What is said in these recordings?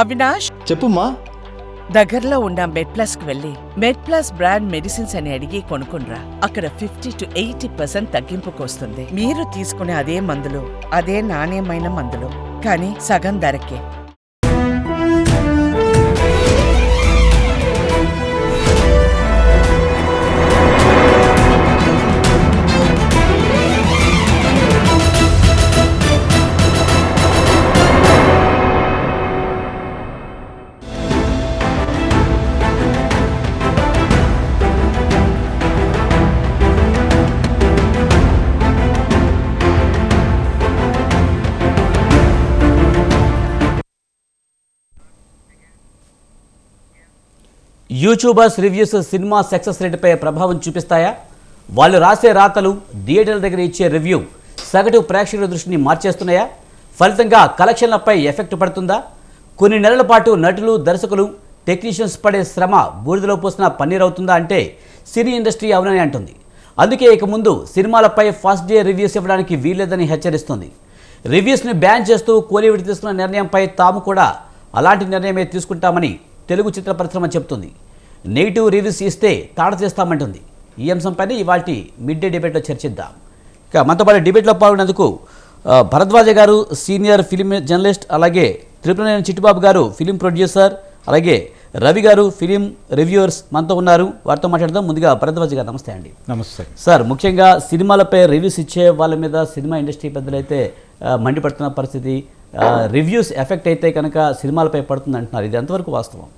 అవినాష్, చెప్పుమా. దగ్గరలో ఉన్న మెడ్ప్లస్ కు వెళ్ళి మెడ్ప్లస్ బ్రాండ్ మెడిసిన్స్ అని అడిగి కొనుక్కునరా. అక్కడ 50 to 80% తగ్గింపుకు వస్తుంది. మీరు తీసుకునే అదే మందులు, అదే నాణ్యమైన మందులు, కానీ సగం ధరకే. యూట్యూబర్స్ రివ్యూస్ సినిమా సక్సెస్ రేటుపై ప్రభావం చూపిస్తాయా? వాళ్ళు రాసే రాతలు, థియేటర్ల దగ్గర ఇచ్చే రివ్యూ సగటు ప్రేక్షకుల దృష్టిని మార్చేస్తున్నాయా? ఫలితంగా కలెక్షన్లపై ఎఫెక్ట్ పడుతుందా? కొన్ని నెలల పాటు నటులు, దర్శకులు, టెక్నీషియన్స్ పడే శ్రమ బూడిదలో పోసిన పన్నీర్ అవుతుందా అంటే సినీ ఇండస్ట్రీ అవునని అంటుంది. అందుకే ఇక ముందు సినిమాలపై ఫస్ట్ డే రివ్యూస్ ఇవ్వడానికి వీల్లేదని హెచ్చరిస్తుంది. రివ్యూస్ని బ్యాన్ చేస్తూ కోలీవుడ్ తీసుకున్న నిర్ణయంపై తాము కూడా అలాంటి నిర్ణయమే తీసుకుంటామని తెలుగు చిత్ర పరిశ్రమ చెబుతుంది. నెగిటివ్ రివ్యూస్ ఇస్తే తాడ చేస్తామంటుంది. ఈ అంశంపైన ఇవాల్టి మిడ్ డే డిబేట్లో చర్చిద్దాం. ఇక మనతో పాటు డిబేట్లో పాల్గొనేందుకు భరద్వాజ గారు సీనియర్ ఫిలిం జర్నలిస్ట్, అలాగే త్రిపురనేని చిట్టిబాబు గారు ఫిలిం ప్రొడ్యూసర్, అలాగే రవి గారు ఫిలిం రివ్యూవర్స్ మనతో ఉన్నారు. వారితో మాట్లాడదాం. ముందుగా భరద్వాజ గారు నమస్తే అండి. నమస్తే సార్. ముఖ్యంగా సినిమాలపై రివ్యూస్ ఇచ్చే వాళ్ళ మీద సినిమా ఇండస్ట్రీ పెద్దలైతే మండిపడుతున్న పరిస్థితి, రివ్యూస్ ఎఫెక్ట్ అయితే కనుక సినిమాలపై పడుతుంది అంటున్నారు. ఇది ఎంతవరకు వాస్తవం?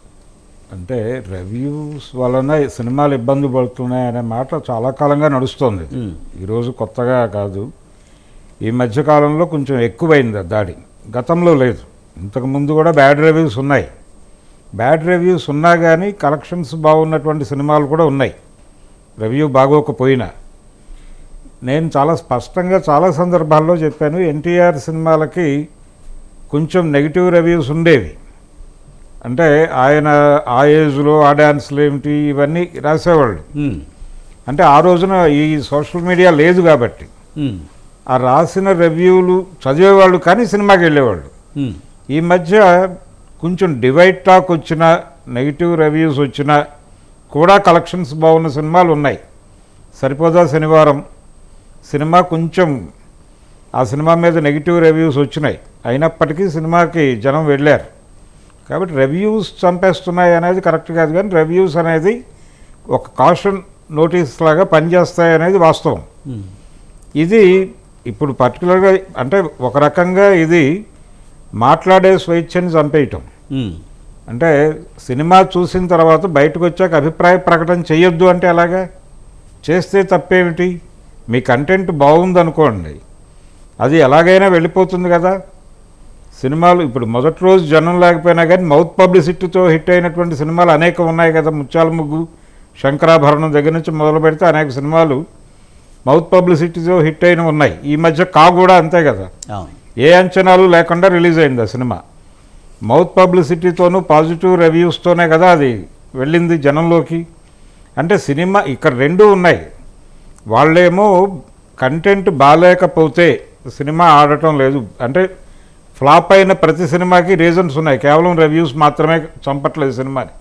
అంటే రివ్యూస్ వలన సినిమాలు ఇబ్బంది పడుతున్నాయి అనే మాట చాలా కాలంగా నడుస్తుంది. ఈరోజు కొత్తగా కాదు. ఈ మధ్యకాలంలో కొంచెం ఎక్కువైంది దాడి. గతంలో లేదు. ఇంతకుముందు కూడా బ్యాడ్ రివ్యూస్ ఉన్నాయి. బ్యాడ్ రివ్యూస్ ఉన్నా కానీ కలెక్షన్స్ బాగున్నటువంటి సినిమాలు కూడా ఉన్నాయి, రివ్యూ బాగోకపోయినా. నేను చాలా స్పష్టంగా చాలా సందర్భాల్లో చెప్పాను, ఎన్టీఆర్ సినిమాలకి కొంచెం నెగిటివ్ రివ్యూస్ ఉండేవి. అంటే ఆయన ఆ ఏజ్లో ఆ డ్యాన్స్లు ఏమిటి ఇవన్నీ రాసేవాళ్ళు. అంటే ఆ రోజున ఈ సోషల్ మీడియా లేదు కాబట్టి ఆ రాసిన రివ్యూలు చదివేవాళ్ళు కానీ సినిమాకి వెళ్ళేవాళ్ళు. ఈ మధ్య కొంచెం డివైడ్ టాక్ వచ్చిన, నెగిటివ్ రివ్యూస్ వచ్చినా కూడా కలెక్షన్స్ బాగున్న సినిమాలు ఉన్నాయి. సరిపోదా శనివారం సినిమా కొంచెం ఆ సినిమా మీద నెగిటివ్ రివ్యూస్ వచ్చినాయి, అయినప్పటికీ సినిమాకి జనం వెళ్ళారు. కాబట్టి రివ్యూస్ చంపేస్తున్నాయి అనేది కరెక్ట్ కాదు, కానీ రివ్యూస్ అనేది ఒక కాషన్ నోటీస్ లాగా పనిచేస్తాయి అనేది వాస్తవం. ఇది ఇప్పుడు పర్టికులర్గా అంటే ఒక రకంగా ఇది మాట్లాడే స్వేచ్ఛని చంపేయటం. అంటే సినిమా చూసిన తర్వాత బయటకు వచ్చాక అభిప్రాయ ప్రకటన చేయొద్దు అంటే ఎలాగా? చేస్తే తప్పేమిటి? మీ కంటెంట్ బాగుందనుకోండి, అది ఎలాగైనా వెళ్ళిపోతుంది కదా. సినిమాలు ఇప్పుడు మొదటి రోజు జనం లేకపోయినా కానీ మౌత్ పబ్లిసిటీతో హిట్ అయినటువంటి సినిమాలు అనేకం ఉన్నాయి కదా. ముత్యాల ముగ్గు, శంకరాభరణం దగ్గర నుంచి మొదలు పెడితే అనేక సినిమాలు మౌత్ పబ్లిసిటీతో హిట్ అయిన ఉన్నాయి. ఈ మధ్య కా కూడా అంతే కదా, ఏ అంచనాలు లేకుండా రిలీజ్ అయింది ఆ సినిమా. మౌత్ పబ్లిసిటీతోనూ పాజిటివ్ రివ్యూస్తోనే కదా అది వెళ్ళింది జనంలోకి. అంటే సినిమా ఇక్కడ రెండూ ఉన్నాయి. వాళ్ళేమో కంటెంట్ బాగాలేకపోతే సినిమా ఆడటం లేదు అంటే ఫ్లాప్ అయిన ప్రతి సినిమాకి రీజన్స్ ఉన్నాయి, కేవలం రివ్యూస్ మాత్రమే చంపట్లేదు సినిమాని.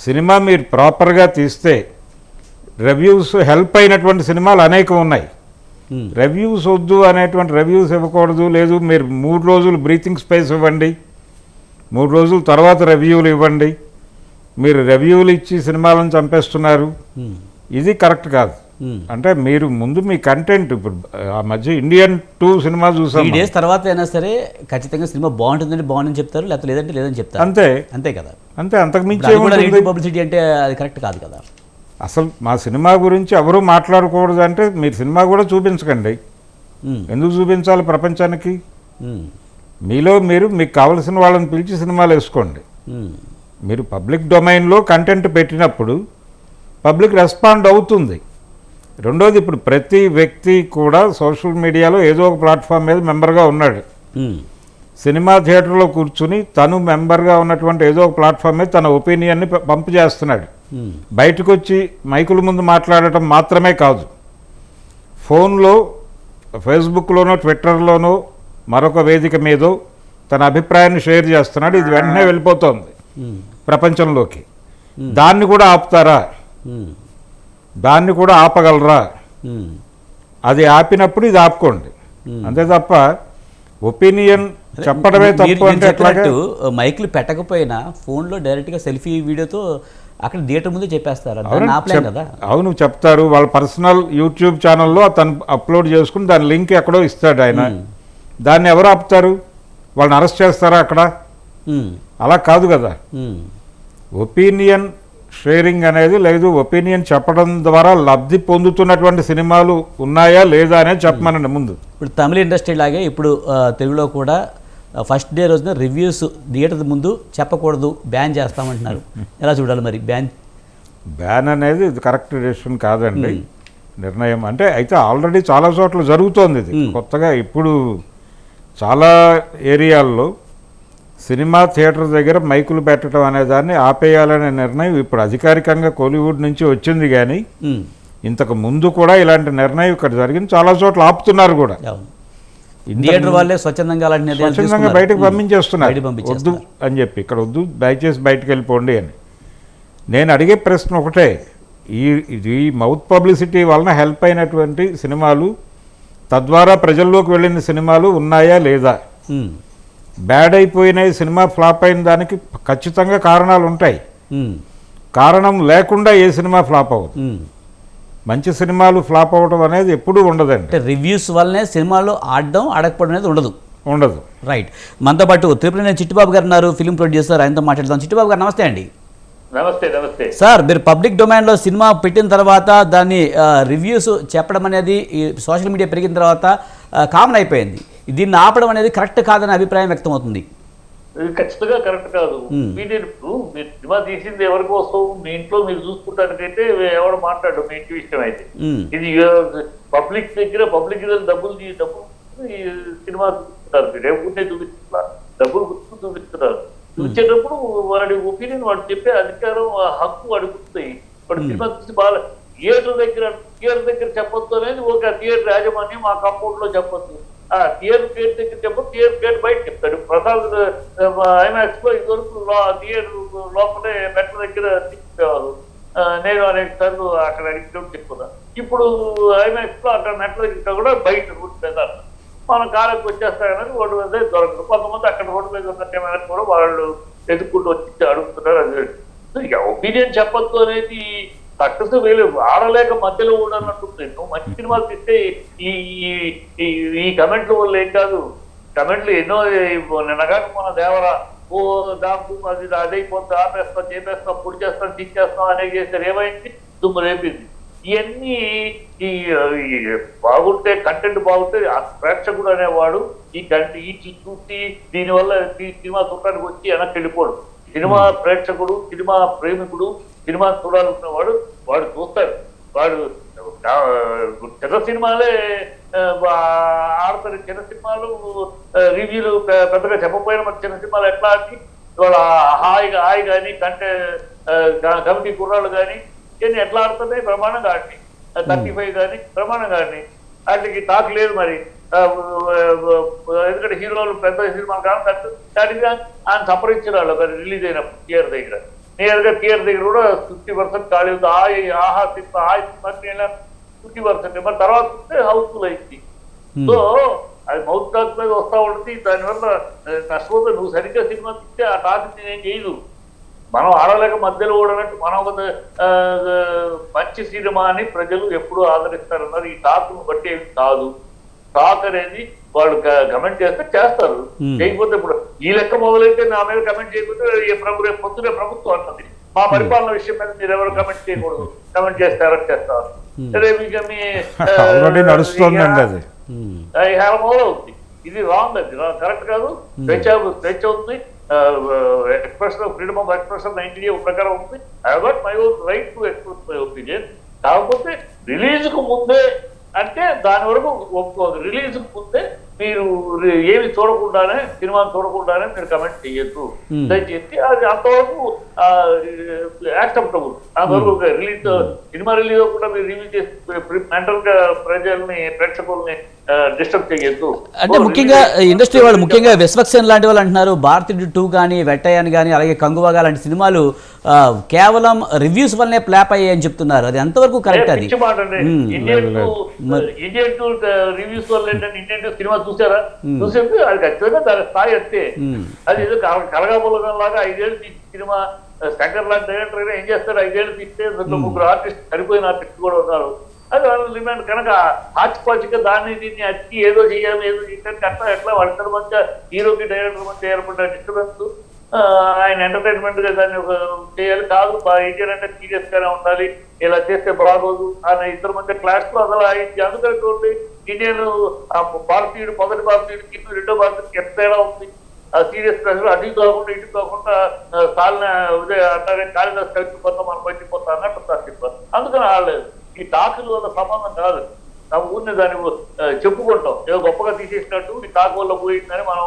సినిమా మీరు ప్రాపర్గా తీస్తే రివ్యూస్ హెల్ప్ అయినటువంటి సినిమాలు అనేకం ఉన్నాయి. రివ్యూస్ వద్దు అనేటువంటి రివ్యూస్ ఇవ్వకూడదు. లేదు, మీరు 3 రోజులు బ్రీతింగ్ స్పేస్ ఇవ్వండి, 3 రోజుల తర్వాత రివ్యూలు ఇవ్వండి. మీరు రివ్యూలు ఇచ్చి సినిమాలను చంపేస్తున్నారు, ఇది కరెక్ట్ కాదు. అంటే మీరు ముందు మీ కంటెంట్, ఇప్పుడు ఆ మధ్య ఇండియన్ 2 సినిమా చూసాం, 3 డేస్ తర్వాత అయినా సరే ఖచ్చితంగా సినిమా బాగుంటుందని బాగుందని చెప్తారు, లేకపోతే లేదంటే లేదని చెప్తారు. అంతే అంతే కదా. అంతే, అంతకు మించి పబ్లిసిటీ అంటే అది కరెక్ట్ కాదు కదా. అసలు మా సినిమా గురించి ఎవరు మాట్లాడకూడదు అంటే మీరు సినిమా కూడా చూపించకండి. ఎందుకు చూపించాలి ప్రపంచానికి? మీలో మీరు మీకు కావలసిన వాళ్ళని పిలిచి సినిమాలు వేసుకోండి. మీరు పబ్లిక్ డొమైన్లో కంటెంట్ పెట్టినప్పుడు పబ్లిక్ రెస్పాండ్ అవుతుంది. రెండోది, ఇప్పుడు ప్రతి వ్యక్తి కూడా సోషల్ మీడియాలో ఏదో ఒక ప్లాట్ఫామ్ మీద మెంబర్గా ఉన్నాడు. సినిమా థియేటర్లో కూర్చుని తను మెంబర్గా ఉన్నటువంటి ఏదో ఒక ప్లాట్ఫామ్ మీద తన ఒపీనియన్ని పంపు చేస్తున్నాడు. బయటకు వచ్చి మైకుల ముందు మాట్లాడటం మాత్రమే కాదు, ఫోన్లో, ఫేస్బుక్లోనో, ట్విట్టర్లోనో, మరొక వేదిక మీదో తన అభిప్రాయాన్ని షేర్ చేస్తున్నాడు, ఇది వెంటనే వెళ్ళిపోతుంది ప్రపంచంలోకి. దాన్ని కూడా ఆపుతారా? దాన్ని కూడా ఆపగలరా? అది ఆపినప్పుడు ఇది ఆపుకోండి, అంతే తప్ప ఒపీనియన్ చెప్పడమే తప్పు అంటే ఎట్లాగా? మైక్లు పెట్టకపోయినా ఫోన్లో డైరెక్ట్గా సెల్ఫీ వీడియోతో అక్కడ థియేటర్ ముందే చెప్పేస్తారు. కదా అవును, చెప్తారు. వాళ్ళ పర్సనల్ యూట్యూబ్ ఛానల్లో తను అప్లోడ్ చేసుకుని దాని లింక్ ఎక్కడో ఇస్తాడు ఆయన. దాన్ని ఎవరు ఆపుతారు? వాళ్ళని అరెస్ట్ చేస్తారా అక్కడ? అలా కాదు కదా. ఒపీనియన్ షేరింగ్ అనేది లేదు, ఒపీనియన్ చెప్పడం ద్వారా లబ్ధి పొందుతున్నటువంటి సినిమాలు ఉన్నాయా లేదా అనేది చెప్పమనండి ముందు. ఇప్పుడు తమిళ ఇండస్ట్రీ లాగే ఇప్పుడు తెలుగులో కూడా ఫస్ట్ డే రోజున రివ్యూస్ థియేటర్ ముందు చెప్పకూడదు, బ్యాన్ చేస్తామంటున్నారు. ఎలా చూడాలి మరి? బ్యాన్ అనేది ఇది కరెక్ట్ డెసిషన్ కాదండి, నిర్ణయం. అంటే అయితే ఆల్రెడీ చాలా చోట్ల జరుగుతోంది ఇది. కొత్తగా ఇప్పుడు చాలా ఏరియాల్లో సినిమా థియేటర్ దగ్గర మైకులు పెట్టడం అనే దాన్ని ఆపేయాలనే నిర్ణయం ఇప్పుడు అధికారికంగా కోలీవుడ్ నుంచి వచ్చింది. కానీ ఇంతకు ముందు కూడా ఇలాంటి నిర్ణయం ఇక్కడ జరిగింది, చాలా చోట్ల ఆపుతున్నారు కూడా. థియేటర్ వాళ్ళే స్వచ్ఛందంగా బయటకు పంపించేస్తున్నారు, వద్దు అని చెప్పి, ఇక్కడ వద్దు, దయచేసి బయటకు వెళ్ళిపోండి అని. నేను అడిగే ప్రశ్న ఒకటే, ఈ మౌత్ పబ్లిసిటీ వలన హెల్ప్ అయినటువంటి సినిమాలు, తద్వారా ప్రజల్లోకి వెళ్ళిన సినిమాలు ఉన్నాయా లేదా? బ్యాడ్ అయిపోయినాయి, సినిమా ఫ్లాప్ అయిన దానికి ఖచ్చితంగా కారణాలు ఉంటాయి. కారణం లేకుండా ఏ సినిమా ఫ్లాప్ అవ్వదు. మంచి సినిమాలు ఫ్లాప్ అవ్వడం అనేది ఎప్పుడూ ఉండదండి. రివ్యూస్ వల్లనే సినిమాలు ఆడడం ఆడకపోవడం అనేది ఉండదు. రైట్. మనతో పాటు తిరుపతి చిట్టిబాబు గారు ఉన్నారు, ఫిలిం ప్రొడ్యూసర్. ఆయనతో మాట్లాడదాం. చిట్టిబాబు గారు నమస్తే అండి. నమస్తే సార్, మీరు పబ్లిక్ డొమైన్లో సినిమా పెట్టిన తర్వాత దాన్ని రివ్యూస్ చెప్పడం అనేది సోషల్ మీడియా పెరిగిన తర్వాత కామన్ అయిపోయింది. దీన్ని ఆపడం అనేది కరెక్ట్ కాదనే అభిప్రాయం వ్యక్తం అవుతుంది. ఖచ్చితంగా కరెక్ట్ కాదు. మీరు సినిమా తీసింది ఎవరి కోసం? మీ ఇంట్లో మీరు చూసుకుంటానికైతే ఎవరు మాట్లాడు, మీ ఇంటి విషయం అయితే. ఇది పబ్లిక్ దగ్గర డబ్బులు సినిమా చూపిస్తున్నారు, మీరు ఏముంటే చూపిస్తున్నారు, డబ్బులు గుర్తు చూపిస్తున్నారు. చూసేటప్పుడు వాడి ఒపీనియన్ వాడు చెప్పే అధికారం, హక్కు అడుగుతాయి. వాడు సినిమా చూసి బాగా థియేటర్ దగ్గర చెప్పొద్దు అనేది ఒక థియేటర్ యాజమాన్యం ఆ కాంపౌండ్ లో చెప్పొద్దు. థియేటర్ గేట్ దగ్గర చెప్పొద్దు, థియేటర్ గేట్ బయట చెప్తాడు. ప్రసాద్ ఐమాక్స్ లో ఇదివరకు థియేటర్ లోపలే మెట్ల దగ్గర తిప్పేవారు. నేను అనేక సార్లు అక్కడ అడిగినప్పుడు చెప్పుకున్నా. ఇప్పుడు ఐమాక్స్ లో అక్కడ మెట్ల దగ్గర కూడా బయట రోడ్డు మీద మన కాలకు వచ్చేస్తాయని రోడ్డు మీద దొరకదు. కొంతమంది అక్కడ రోడ్డు మీద ఉన్నట్టేమైనా కూడా వాళ్ళు ఎదుర్కొంటూ వచ్చి అడుగుతున్నారు. అది ఒపీనియన్ చెప్పొద్దు అనేది సక్సెస్ వేలు ఆడలేక మధ్యలో ఉండనట్టుంది. నువ్వు మంచి సినిమాలు తీస్తే ఈ కమెంట్ల వల్ల ఏం కాదు. కమెంట్లు ఎన్నో నిన్నగాక మన దేవరా దాంతో అది అదైపోతుంది, ఆపేస్తాం, చేపేస్తాం, పొడి చేస్తాం, తీసేస్తాం అనేది చేస్తారు. ఏమైంది? దుమ్ము రేపింది. ఇవన్నీ బాగుంటే, కంటెంట్ బాగుంటే ప్రేక్షకుడు అనేవాడు ఈ చూసి దీనివల్ల సినిమా చూడటానికి వచ్చి వెనక్కి వెళ్ళిపోడు. సినిమా ప్రేక్షకుడు, సినిమా ప్రేమికుడు, సినిమా చూడాలనుకున్నవాడు వాడు చూస్తాడు. వాడు చిన్న సినిమాలే ఆడతారు. చిన్న సినిమాలు రివ్యూలు పెద్దగా చెప్పకపోయినా మరి చిన్న సినిమాలు ఎట్లా అని వాళ్ళ హాయి కానీ కమిటీ కుర్రాళ్ళు కానీ ఇవన్నీ ఎట్లా ఆడుతున్నాయి? ప్రమాణంగా ఆడి 35 కానీ ప్రమాణంగా ఆడినాయి. వాటికి టాక్ లేదు మరి. ఎందుకంటే హీరోలు పెద్ద సినిమాలు కానీ ఆయన సంప్రదించిన వాళ్ళు రిలీజ్ అయినప్పుడు థియేటర్ దగ్గర, నేరుగా థియేటర్ దగ్గర కూడా 50% ఖాళీ ఉంది. ఆహా సినిమా 50%. మరి తర్వాత హౌస్ఫుల్ అయింది. సో అది మౌత్ టాక్ మీద వస్తూ ఉంటుంది. దానివల్ల నష్టపోతే నువ్వు సరిగ్గా సినిమా తీస్తే ఆ టాక్ నేనేం చేయదు. మనం ఆడలేక మధ్యలో ఓడనట్టు మనం ఒక మంచి సినిమా అని ప్రజలు ఎప్పుడూ ఆదరిస్తారన్నారు. ఈ టాక్ను బట్టి ఏమి కాదు. టాక్ అనేది వాళ్ళు కమెంట్ చేస్తే చేస్తారు, చేయకపోతే ఇప్పుడు ఈ లెక్క మొదలైతే నా మీద కమెంట్ చేయకపోతే రేపు పొద్దునే ప్రభుత్వం అంటుంది మా పరిపాలన విషయం మీద మీరు ఎవరు కమెంట్ చేయకూడదు, కమెంట్ చేస్తే అరెస్ట్ చేస్తారు. రేపు ఇక మీ మొదలవుతుంది. ఇది రాంగ్, అది కరెక్ట్ కాదు. స్వేచ్ఛ ఉంది, ఎక్స్ప్రెషన్, ఫ్రీడమ్ ఆఫ్ ఎక్స్ప్రెషన్ 90 ప్రకారం ఉంది. I have got my own right to express my opinion. కాకపోతే రిలీజ్ కు ముందే అంటే దాని వరకు ఒప్పుకోదు. రిలీజ్ కు ముందే మీరు ఏమి చూడకుండానే సినిమాను చూడకుండానే మీరు కమెంట్ చేయొద్దు దయచేసి. అది అంతవరకు యాక్సెప్టబుల్. అంతవరకు రిలీజ్ సినిమా రిలీజ్ అవ్వకుండా మీరు రివ్యూ చేసి మెంటల్ గా ప్రేక్షకుల్ని డిస్టర్బ్ చేయొద్దు. అంటే ముఖ్యంగా ఇండస్ట్రీ వాళ్ళు, ముఖ్యంగా విశ్వక్సేన్ లాంటి వాళ్ళు అంటున్నారు భారతీయుడు 2 కానీ వెట్టయ్యన్ కానీ అలాగే కంగువగా లాంటి సినిమాలు కేవలం రివ్యూస్ వల్లనే ప్లాప్ అయ్యాయి అని చెప్తున్నారు. అది ఎంతవరకు కరెక్ట్? అది ఇండియన్ రివ్యూస్ వల్ల ఏంటంటే ఇండియన్ సినిమా చూసారా, చూసేది అది ఖచ్చితంగా దాని స్థాయి అంతే. అది ఏదో కలగాపులగం లాగా 5 ఏళ్ళు తీసి సినిమా శంకర్ లాంటి డైరెక్టర్ అయినా ఏం చేస్తారు, 5 ఏళ్ళు తీస్తే 2-3 ఆర్టిస్ట్ సరిపోయిన ఆర్టిస్ట్ కూడా ఉన్నారు. అది వాళ్ళు డిమాండ్ కనుక ఆచిపాచిగా దాన్ని దీన్ని అచ్చి ఏదో చేయాలి ఏదో చేయడానికి అట్లా ఎట్లా వాళ్ళిద్దరి మధ్య హీరోకి డైరెక్టర్ మధ్య ఏర్పడిన డిస్టర్బెన్స్ ఆయన ఎంటర్టైన్మెంట్ గా దాన్ని ఒక చేయాలి కాదు. ఇండియన్ అంటే సీరియస్ గానే ఉండాలి, ఇలా చేస్తే బాగోదు అనే ఇద్దరు మధ్య క్లాష్ లో అసలు అందుకని ఇండియన్ భారతీయుడు మొదటి భారతీయుడికి రెండో భారతీయుడికి ఎంత తేడా ఉంది. ఆ సీరియస్ ప్రెషర్ అటు కాకుండా ఇటు కాకుండా కాలిన ఉదయం అంటారే కాళిదాస్ కలిసిపోతాం మనం బయటపోతాం అన్నట్టు. అందుకని ఆడలేదు. ఈ టాకుల వల్ల సంబంధం కాదు. నా ఊరిని దాన్ని చెప్పుకుంటాం ఏదో గొప్పగా తీసేసినట్టు ఈ టాకు వల్ల పోయిందని మనం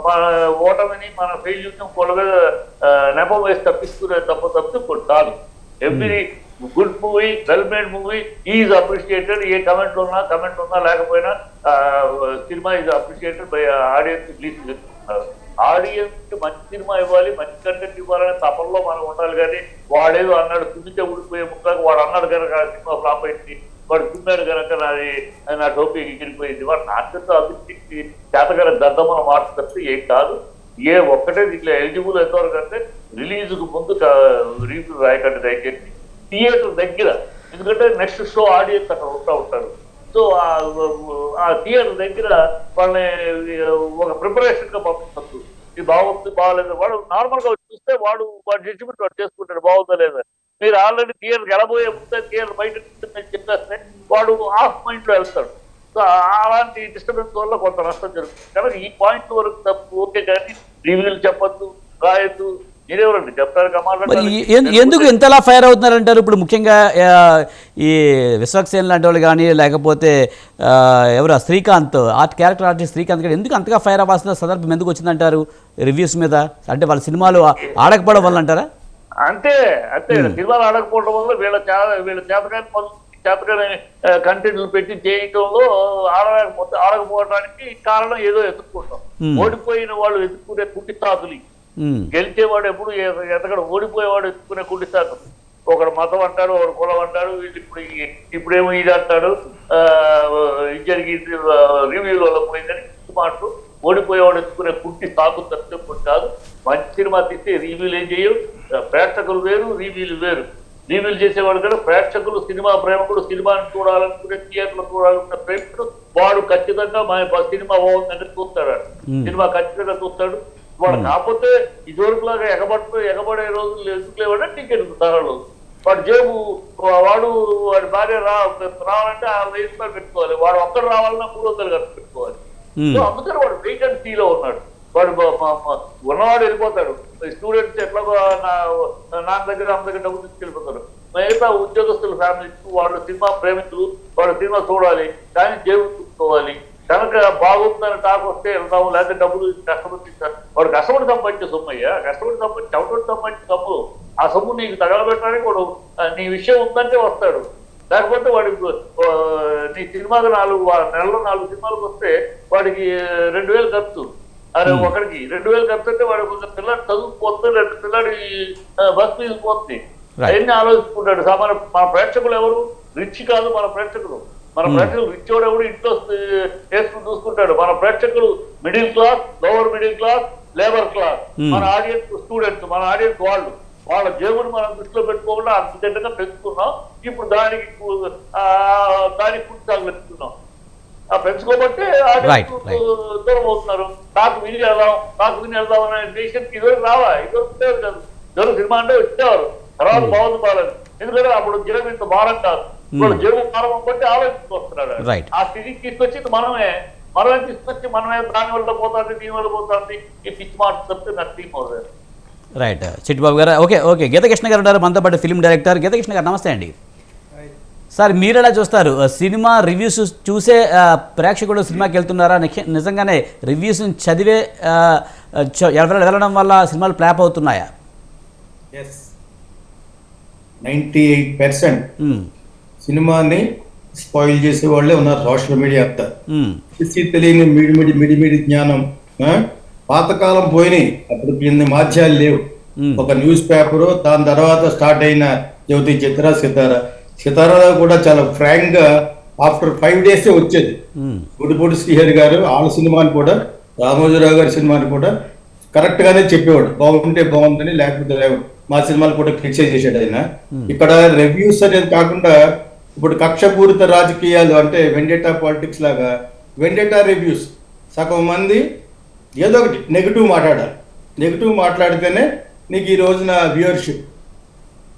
మన ఓటమిని మన ఫెయిల్యూర్ని వాళ్ళ మీద నెపం వేసి తప్పిస్తునే తప్పితే కాదు. Every good movie, well made movie is appreciated. A comment ఉన్నా లేకపోయినా cinema is appreciated by audience. Please audience కి మంచి సినిమా ఇవ్వాలి, మంచి కంటెంట్ ఇవ్వాలనే తపంలో మనం ఉండాలి. కానీ వాడేదో అన్నాడు తుమ్మితే ఊడిపోయే ముక్కకు వాడు అన్నాడు కనుక సినిమా ఫ్లాప్ అయింది, వాడు తుమ్మాడు కనుక నా టోపీ ఎగిరిపోయింది, వాడు నాట్యంతో అభివృద్ధికి చేతగల దద్దమన మాట తప్పితే ఏం కాదు. ఏ ఒక్కటే ఇట్లా ఎలిజిబుల్ ఎంతవరకు అంటే రిలీజ్ కు ముందు రివ్యూ రాయకండి దయచేసి థియేటర్ దగ్గర. ఎందుకంటే నెక్స్ట్ షో ఆడియన్స్ అక్కడ ఉంటారు. సో ఆ థియేటర్ దగ్గర వాళ్ళని ఒక ప్రిపరేషన్ గా పంపిస్తుంది. ఇది బాగుంది బాగాలేదు, వాడు నార్మల్ గా చూస్తే వాడు జడ్జిమెంట్ వాడు చేసుకుంటాడు బాగుందా లేదా. మీరు ఆల్రెడీ థియేటర్కి వెళ్ళబోయే ముందే థియేటర్ బయట చెప్పేస్తే వాడు ఆఫ్ మైండ్ లో వెళ్తాడు. సో అలాంటి డిస్టర్బెన్స్ వల్ల కొంత నష్టం జరుగుతుంది. కనుక ఈ పాయింట్ వరకు తప్పు ఓకే, కానీ రివ్యూలు చెప్పద్దు, రాయద్దు. మీరెవరండి చెప్తారు? ఎందుకు ఇంతలా ఫైర్ అవుతున్నారంటారు? ఇప్పుడు ముఖ్యంగా ఈ విశ్వక్సేన్ లాంటి వాళ్ళు కానీ లేకపోతే ఎవరు శ్రీకాంత్ క్యారెక్టర్ ఆర్టిస్ట్ శ్రీకాంత్ గారు ఎందుకు అంతగా ఫైర్ అవ్వాల్సిన సందర్భం ఎందుకు వచ్చిందంటారు రివ్యూస్ మీద? అంటే వాళ్ళ సినిమాలు ఆడకపోవడం వల్ల అంటారా? అంతే సినిమాలు ఆడకపోవడం వల్ల వీళ్ళ చేతకాని పనులు చేతకాని కంటెంట్లు పెట్టి చేయటంలో ఆడకపోవడానికి కారణం ఏదో ఎత్తుక్కుంటాం. ఓడిపోయిన వాళ్ళు ఎత్తుక్కునే కుట్టితాతులు, గెలిచేవాడు ఎప్పుడు ఎతకడు, ఓడిపోయేవాడు ఎత్తుకునే కుట్టితాతులు. ఒకడు మతం అంటాడు, ఒకడు కులం అంటాడు, వీళ్ళు ఇప్పుడేమో ఇది అంటాడు, ఇది జరిగింది రివ్యూల వల్ల పోయిందని మాటలు. ఓడిపోయేవాడు ఎత్తుకునే కుట్టి సాకు తప్ప కాదు. మంచి సినిమా తీస్తే రివ్యూలు ఏం చేయవు. ప్రేక్షకులు వేరు, రివ్యూలు వేరు. రివ్యూలు చేసేవాడు కూడా ప్రేక్షకులు, సినిమా ప్రేమకుడు, సినిమాని చూడాలనుకునే థియేటర్లు చూడాలనుకునే ప్రేక్షకుడు వాడు ఖచ్చితంగా మా సినిమా బాగుందంటే చూస్తాడు. సినిమా ఖచ్చితంగా చూస్తాడు వాడు. కాకపోతే ఇదివరకులాగా ఎగబడే రోజులు ఎందుకు లేవంటే టికెట్ ధరలు. వాడు జేబు వాడి భార్య రావాలంటే 1000 రూపాయలు పెట్టుకోవాలి, వాడు ఒక్కడు రావాలన్నా 300 ఖర్చు పెట్టుకోవాలి. సో అందుకని వాడు వెయిట్ అండ్ సీలో ఉన్నాడు. వాడు ఉన్నవాడు వెళ్ళిపోతాడు. స్టూడెంట్స్ ఎట్లాగో నాన్న దగ్గర అమ్మ దగ్గర డబ్బు తీసుకెళ్ళిపోతారు. మిగతా ఉద్యోగస్తుల ఫ్యామిలీస్ వాళ్ళు సినిమా ప్రేమికులు, వాడు సినిమా చూడాలి కానీ జేబు చూసుకోవాలి. కనుక బాగుందని టాక్ వస్తే వెళ్తాము, లేకపోతే డబ్బులు కష్టపడి వాడు కష్టపడి సంపాదించే సొమ్ము అయ్యా, కష్టపడి సంపాదించే సొమ్ము. ఆ సొమ్ము నీకు తగలబెట్టడానికి వాడు నీ విషయం ఉందంటే వస్తాడు. లేకపోతే వాడికి నీ సినిమాకు 4 నెలలో 4 సినిమాలకు వస్తే వాడికి 2000 ఖర్చు. అరే ఒకరికి 2000 ఖర్చు అంటే వాడు కొంచెం పిల్లాడి చదువుకుపోతుంది, 2 పిల్లాడి బస్ ఫీజు పోతుంది. అవన్నీ ఆలోచించుకుంటాడు. మన ప్రేక్షకులు ఎవరు? రిచ్ కాదు మన ప్రేక్షకులు. మన ప్రేక్షకులు రిచ్ ఎవడు ఇంట్లో వేసుకుని చూసుకుంటాడు. మన ప్రేక్షకులు middle class, lower middle class, labour class. మన ఆడియన్స్ స్టూడెంట్స్, మన ఆడియన్స్ వాళ్ళ జేబుని మనం దృష్టిలో పెట్టుకోకుండా అంతగా పెంచుకున్నాం. ఇప్పుడు దానికి కుర్చీ పెట్టుకున్నాం. పెంచుకోబట్టే దూరం అవుతున్నారు. నాకు విని వెళ్దాం అనే దేశానికి ఇదివరకు ఇదివరకు లేదు కాదు. ఇదివరకు సినిమా అంటే వచ్చేవారు, తర్వాత బాగుంది బాగాలేదు. ఎందుకంటే అప్పుడు జనం ఇంత భారం కాదు, ఇప్పుడు జేబు భారం బట్టి ఆలోచించుకొస్తున్నాడు. ఆ స్థితికి తీసుకొచ్చి మనమే తీసుకొచ్చి మనమే దాని వల్ల పోతుంది, దీని వల్ల పోతుంది. ఈ పిచ్చి మాట చెప్తే నాకు టీం అవుతుంది. రైట్ చిట్టిబాబు గారు. ఓకే గీతకృష్ణ గారు ఉన్నారు మనతో పాటు, ఫిల్మ్ డైరెక్టర్. గీతకృష్ణ గారు నమస్తే అండి. సార్ మీరు ఎలా చూస్తారు? సినిమా రివ్యూస్ చూసే ప్రేక్షకుడు సినిమాకి వెళ్తున్నారా, నిజంగానే రివ్యూస్ చదివే వెళ్ళడం వల్ల సినిమాలు ఫ్లాప్ అవుతున్నాయా? 98% సినిమాని స్పాయిల్ చేసే వాళ్ళే ఉన్నారు సోషల్ మీడియా అంతా. తెలియని మిడి జ్ఞానం. పాతకాలం పోయినాయి, అప్పుడు ఇన్ని మాధ్యాలు లేవు. ఒక న్యూస్ పేపరు, దాని తర్వాత స్టార్ట్ అయిన జ్యోతి సితారా కూడా చాలా ఫ్రాంక్ గా ఆఫ్టర్ 5 days వచ్చేది. గుడిపూడి శ్రీహరి గారు వాళ్ళ సినిమాని కూడా, రామోజీరావు గారి సినిమాని కూడా కరెక్ట్ గానే చెప్పేవాడు, బాగుంటే బాగుందని, లేకపోతే మా సినిమాలు కూడా క్రిటిసైజ్ చేశాడు ఆయన. ఇక్కడ రివ్యూస్ అనేది కాకుండా ఇప్పుడు కక్షపూరిత రాజకీయాలు అంటే వెండేటా పాలిటిక్స్ లాగా వెండేటా రివ్యూస్. సగం మంది ఏదో ఒకటి నెగిటివ్ మాట్లాడాలి, నెగిటివ్ మాట్లాడితేనే నీకు ఈ రోజున వ్యూవర్షిప్.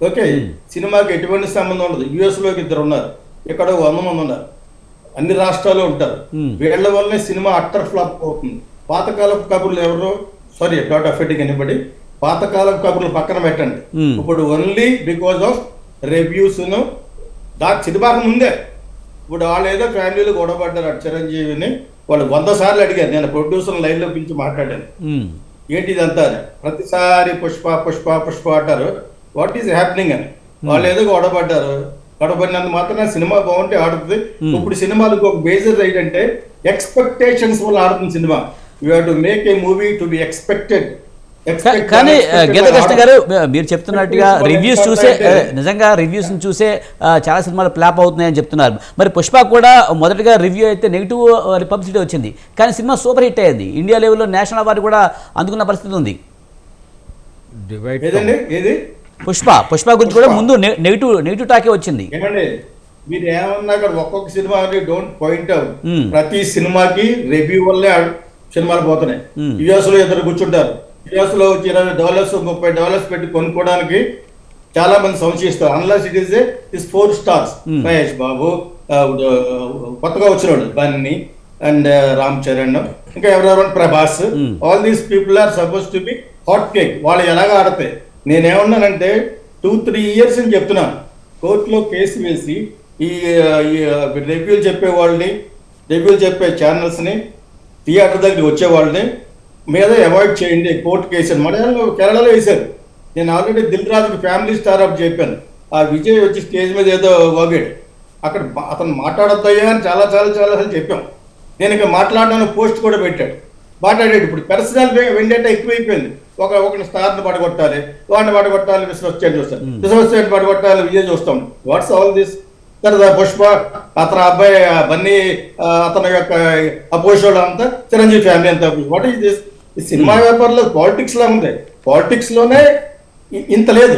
ఓకే, సినిమాకి ఎటువంటి సంబంధం ఉండదు. యుఎస్లోకి 2 ఉన్నారు, ఇక్కడ 100 మంది ఉన్నారు, అన్ని రాష్ట్రాల్లో ఉంటారు. వీళ్ళ వల్లనే సినిమా అట్టర్ ఫ్లాప్ అవుతుంది. పాతకాలపు కబుర్లు ఎవరు, సారీ నాట్ అఫెక్టింగ్ ఎనీబడి, పాతకాలపు కబుర్లు పక్కన పెట్టండి. ఇప్పుడు ఓన్లీ బికాజ్ ఆఫ్ రివ్యూస్ దాకా సినిమాకు ముందే ఇప్పుడు వాళ్ళు ఏదో ఫ్యామిలీలు గొడవపడ్డారు. చిరంజీవిని వాళ్ళు 100 సార్లు అడిగారు. నేను ప్రొడ్యూసర్ లైన్లో పిలిచి మాట్లాడాను, ఏంటి ఇదంతా ప్రతిసారి పుష్ప పుష్ప పుష్ప అంటారు, వాట్ ఈస్ హ్యాపెనింగ్ అని. వాళ్ళు ఏదో గొడవపడ్డారు, గొడవపడినంత మాత్రం సినిమా బాగుంటే ఆడుతుంది. ఇప్పుడు సినిమాలకు ఒక బేసిస్ ఏంటంటే ఎక్స్పెక్టేషన్స్ వల్ల ఆడుతుంది cinema. You have to make a movie to be expected. కానీ గీతాకృష్ణ గారు మీరు చెప్తున్నట్టుగా రివ్యూస్ చూసే, నిజంగా రివ్యూస్ చూసే చాలా సినిమాలు ఫ్లాప్ అవుతున్నాయని చెప్తున్నారు. మరి పుష్ప కూడా మొదటిగా రివ్యూ అయితే నెగిటివ్ పబ్లిసిటీ వచ్చింది, కానీ సినిమా సూపర్ హిట్ అయ్యింది. ఇండియా లెవెల్లో నేషనల్ అవార్డు కూడా అందుకున్న పరిస్థితి ఉంది. పుష్ప గురించి కూడా ముందు నెగిటివ్ టాకే వచ్చింది. మీరు ఏమన్నా ఒక్కొక్క సినిమా డోంట్ పాయింట్ అవుట్. ప్రతి సినిమాకి రివ్యూ వల్లే సినిమాలు పోతున్నాయి. యుఎస్ లో 2 కూర్చుంటారు, యుఎస్ లో $20 $30 పెట్టి కొనుక్కోవడానికి చాలా మంది సంశయిస్తారు. Unless it is 4 stars. Mahesh Babu, కొత్తగా వచ్చినాడు బన్నీ అండ్ రామ్ చరణ్, ఇంకా ఎవరెవరు, Prabhas, all these people are suppose to be hot cake. వాళ్ళు ఎలాగా ఆడతాయి. నేనేమన్నానంటే 2-3 years అని చెప్తున్నాను, కోర్టులో కేసు వేసి ఈ రివ్యూలు చెప్పే వాళ్ళని, రివ్యూలు చెప్పే ఛానల్స్ని, థియేటర్ దగ్గరికి వచ్చే వాళ్ళని మీద అవాయిడ్ చేయండి కోర్టు కేసు. మలయాళంలో, కేరళలో వేశారు. నేను ఆల్రెడీ దిల్ రాజుకి ఫ్యామిలీ స్టార్ అప్ చెప్పాను. ఆ విజయ్ వచ్చి స్టేజ్ మీద ఏదో వాగాడు, అక్కడ అతను మాట్లాడొద్దయ్యా అని చాలా చాలా చాలా చెప్పాం. నేను ఇక మాట్లాడడానికి పోస్ట్ కూడా పెట్టాడు, మాట్లాడాడు. ఇప్పుడు పర్సనల్ వెండేటా ఎక్కువైపోయింది. ఒకరిని స్టార్ని పడగొట్టాలి, వాడిని పడగొట్టాలి, విశ్వస్టేట్ చూస్తాను, విశ్వస్టేట్ పడగొట్టాలి, విజయ్ చూస్తాం. What's all this? తర్వాత పుష్ప, అతని అబ్బాయి బన్నీ, అతని యొక్క అపోజిషన్ అంతా చిరంజీవి ఫ్యామిలీ అంతా. What is this? ఈ సినిమా వ్యాపారంలో పాలిటిక్స్ లా ఉంది. పాలిటిక్స్ లోనే ఇంత లేదు.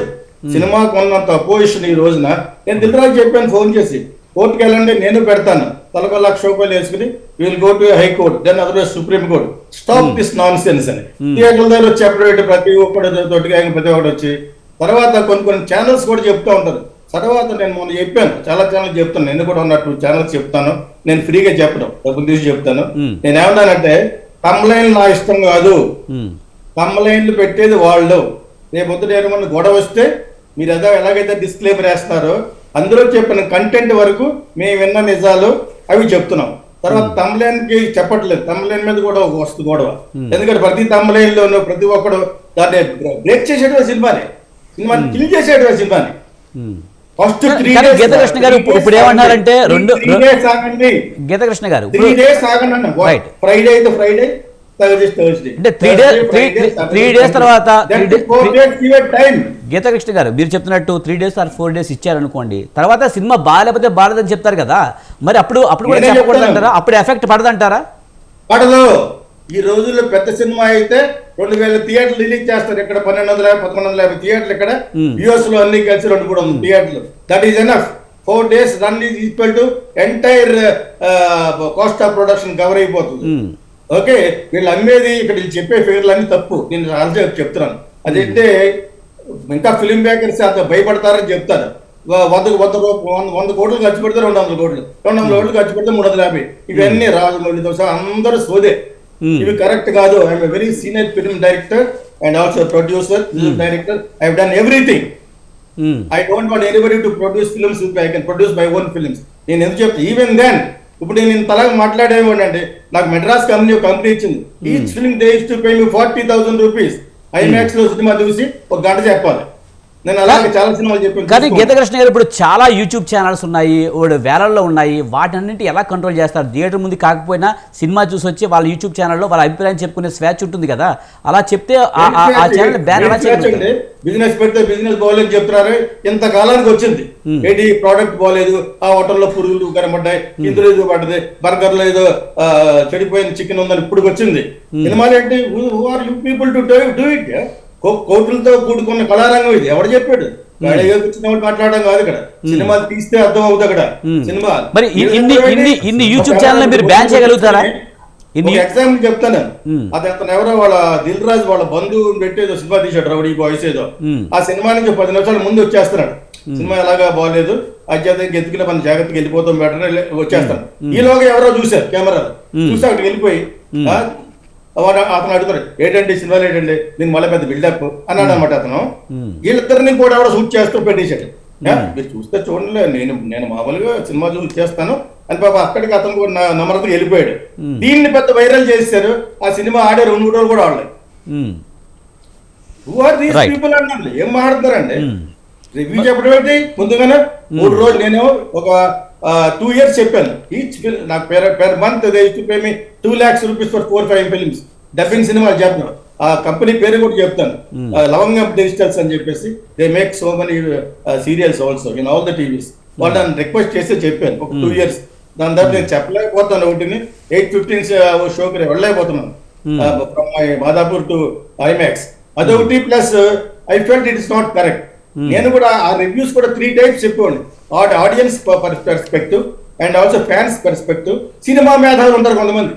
సినిమాకు ఉన్నంత అపోజిషన్ ఈ రోజున. నేను దిల్రాజు చెప్పాను ఫోన్ చేసి, కోర్టుకి వెళ్ళండి, నేను పెడతాను, తలకు ₹1,00,000 వేసుకుని will go to high court, then otherwise supreme court, stop this nonsense అని. థియేటర్ల దగ్గర వచ్చి చెప్పడం, ప్రతి ఒక్కడు తోటిగా ప్రతి ఒక్కటి వచ్చి, తర్వాత కొన్ని ఛానల్స్ కూడా చెప్తూ ఉంటారు. తర్వాత నేను మొన్న చెప్పాను, చాలా ఛానల్స్ చెప్తాను, నేను కూడా ఉన్నట్టు ఛానల్స్ చెప్తాను, నేను ఫ్రీగా చెప్పడం, డబ్బులు తీసి చెప్తాను. నేను ఏమన్నానంటే, కంప్లైంట్ నా ఇష్టం కాదు, కంప్లైంట్లు పెట్టేది వాళ్ళు. రేపొద్దు ఏమన్నా గొడవ వస్తే మీరు ఎలాగైతే డిస్క్లైమర్ వేస్తారో అందులో చెప్పిన కంటెంట్ వరకు మేము విన్న నిజాలు అవి చెప్తున్నాం. తర్వాత తమ్లైన్ కి చెప్పట్లేదు, తమ్లైన్ మీద కూడా వస్తుంది గొడవ. ఎందుకంటే ప్రతి తమ్లైన్ లోనూ ప్రతి ఒక్కడు దాన్ని బ్రేక్ చేసేటువంటి సినిమాని కిల్ చేసేటువంటి సినిమాని. ఫస్ట్ గీతాకృష్ణ గారు ఇప్పుడు ఏమన్నారంటే, గీతాకృష్ణ గారు 3 days ఆగండి అన్న. ఫ్రైడే అయితే ఫ్రైడే, అంటే 3 days తర్వాత గీతాకృష్ణ గారు మీరు చెప్తున్నట్టు 3 days or 4 days ఇచ్చారనుకోండి, తర్వాత సినిమా బాగాలేకపోతే బాగాలేదని చెప్తారు కదా, మరి అప్పుడు కూడా చెప్పకూడదంటారా? అప్పుడు ఎఫెక్ట్ పడదంటారా? పడదు. ఈ రోజుల్లో పెద్ద సినిమా అయితే 2000 థియేటర్లు రిలీజ్ చేస్తారు. ఇక్కడ 1250-1150 థియేటర్లు, ఇక్కడ యుఎస్ లో అన్ని కలిసి 200-300 థియేటర్లు. That is enough. 4 days run is equal to entire cost of production cover అయిపోతుంది. ఓకే, వీళ్ళు అమ్మేది ఇక్కడ చెప్పే ఫిగర్లు అన్ని తప్పు. నేను ఆల్రెడీ చెప్తున్నాను. అదంటే ఇంకా ఫిలిం మేకర్స్ అంత భయపడతారని చెప్తారు. 100 కోట్లు ఖర్చు పెడితే 200 కోట్లు, 200 కోట్లు ఖర్చు పెడితే 350. ఇవన్నీ రాజు అందరూ సోదే, ఇవి కరెక్ట్ కాదు. I'm very senior film director and also producer, director. I have done everything. I don't want anybody to produce films, I can produce my own films. నేను ఎందుకు చెప్తా, ఈవెన్ దెన్ ఇప్పుడు నేను ఇంతలాగా మాట్లాడేవాడి అంటే నాకు మెడ్రాస్ కంపెనీ ఇచ్చింది. Each film they use to pay me 40,000 rupees. IMAX లో cinema చూసి ఒక గంట చెప్పాలి. నేను అలాగే చాలా సినిమాలు చెప్పాను. కానీ గీతకృష్ణ గారు ఇప్పుడు చాలా యూట్యూబ్ ఛానల్స్ ఉన్నాయి, వేలల్లో ఉన్నాయి, వాటన్నింటి ఎలా కంట్రోల్ చేస్తారు? థియేటర్ ముందు కాకపోయినా సినిమా చూసి వచ్చి వాళ్ళ యూట్యూబ్ ఛానల్లో వాళ్ళ అభిప్రాయం చెప్పుకునే స్వేచ్ఛ ఉంటుంది కదా, అలా చెప్తే ఆ ఛానల్ బ్యాన్ ఎలా చేయండి? బిజినెస్ పెడితే బిజినెస్ బాగోలేదు చెప్తున్నారు. ఇంతకాలానికి వచ్చింది ఏంటి, ప్రోడక్ట్ బాగోలేదు, ఆ హోటల్లో పురుగులు కనబడ్డాయి, ఇందులో ఏదో పడ్డది, బర్గర్ లో ఏదో చెడిపోయిన చికెన్ ఉందని ఇప్పుడు వచ్చింది. సినిమాలు ఏంటి, who are you people to do it? కోట్లతో కూడుకున్న కళారంగం ఇది. ఎవరు చెప్పాడు? మాట్లాడడం కాదు ఇక్కడ. సినిమా తీస్తే అర్థం అవుతుంది అక్కడ. సినిమా మరి ఇన్ని యూట్యూబ్ ఛానల్ మీరు బ్యాన్ చేయగలుగుతారా? ఎగ్జాంపుల్ చెప్తాను. అది అతను ఎవరో వాళ్ళ దిల్ రాజు వాళ్ళ బంధువు పెట్టేదో సినిమా తీసాడు, రౌడీ బాయ్స్ ఏదో. ఆ సినిమా నుంచి 10 నిమిషాల ముందు వచ్చేస్తున్నాడు. సినిమా ఎలాగా బాగలేదు, అత్యాధంగా ఎత్తుకునే మన జాగ్రత్తగా వెళ్ళిపోతాం బెటర్ వచ్చేస్తాను. ఈలోగా ఎవరో చూశారు కెమెరాలో, చూసి అక్కడికి వెళ్ళిపోయి అతను అడుగుతాడు, ఏంటంటే సినిమాలు ఏంటండి, నేను మళ్ళీ పెద్ద బిల్డప్ అన్నాడు అనమాట. అతను వీళ్ళిద్దరిని కూడా ఎవరో షూట్ చేస్తూ పెట్టేశాడు. మీరు చూస్తే చూడండి, నేను మామూలుగా సినిమా చూసి చేస్తాను అని పాప అక్కడికి అతను కూడా నమ్రతగా వెళ్ళిపోయాడు. దీన్ని పెద్ద వైరల్ చేశారు. ఆ సినిమా ఆడే 2-3 రోజులు కూడా ఆడలేదు. హూ ఆర్ దీస్ పీపుల్ అన్నాడు. ఏం మాట్లాడుతున్నారండి? రివ్యూ చెప్పడం ఏంటి? ముందుగానే 3 రోజులు నేను ఒక 2 years చెప్పాను. ఈచ్ నాకు per month they use to pay me 2 lakhs rupees for 4-5 films. Dubbing సినిమాలు చెప్తాను. ఆ కంపెనీ పేరు కూడా చెప్తాను, లవంగం డిజిటల్స్ అని చెప్పేసి. They make so many serials also in all the TVs. వాళ్ళు నన్ను రిక్వెస్ట్ చేస్తే చెప్పాను ఒక 2 years. దాని తర్వాత నేను చెప్పలేకపోతాను. ఒకటిని 8:15 షోకి వెళ్ళలేకపోతున్నాను from my Madapur to IMAX. అదొకటి plus I felt it is not correct. నేను కూడా ఆ రివ్యూస్ కూడా 3 times చెప్పేవాడిని. Audience perspective and also fans perspective, cinema మేధావులు ఉంటారు కొంతమంది,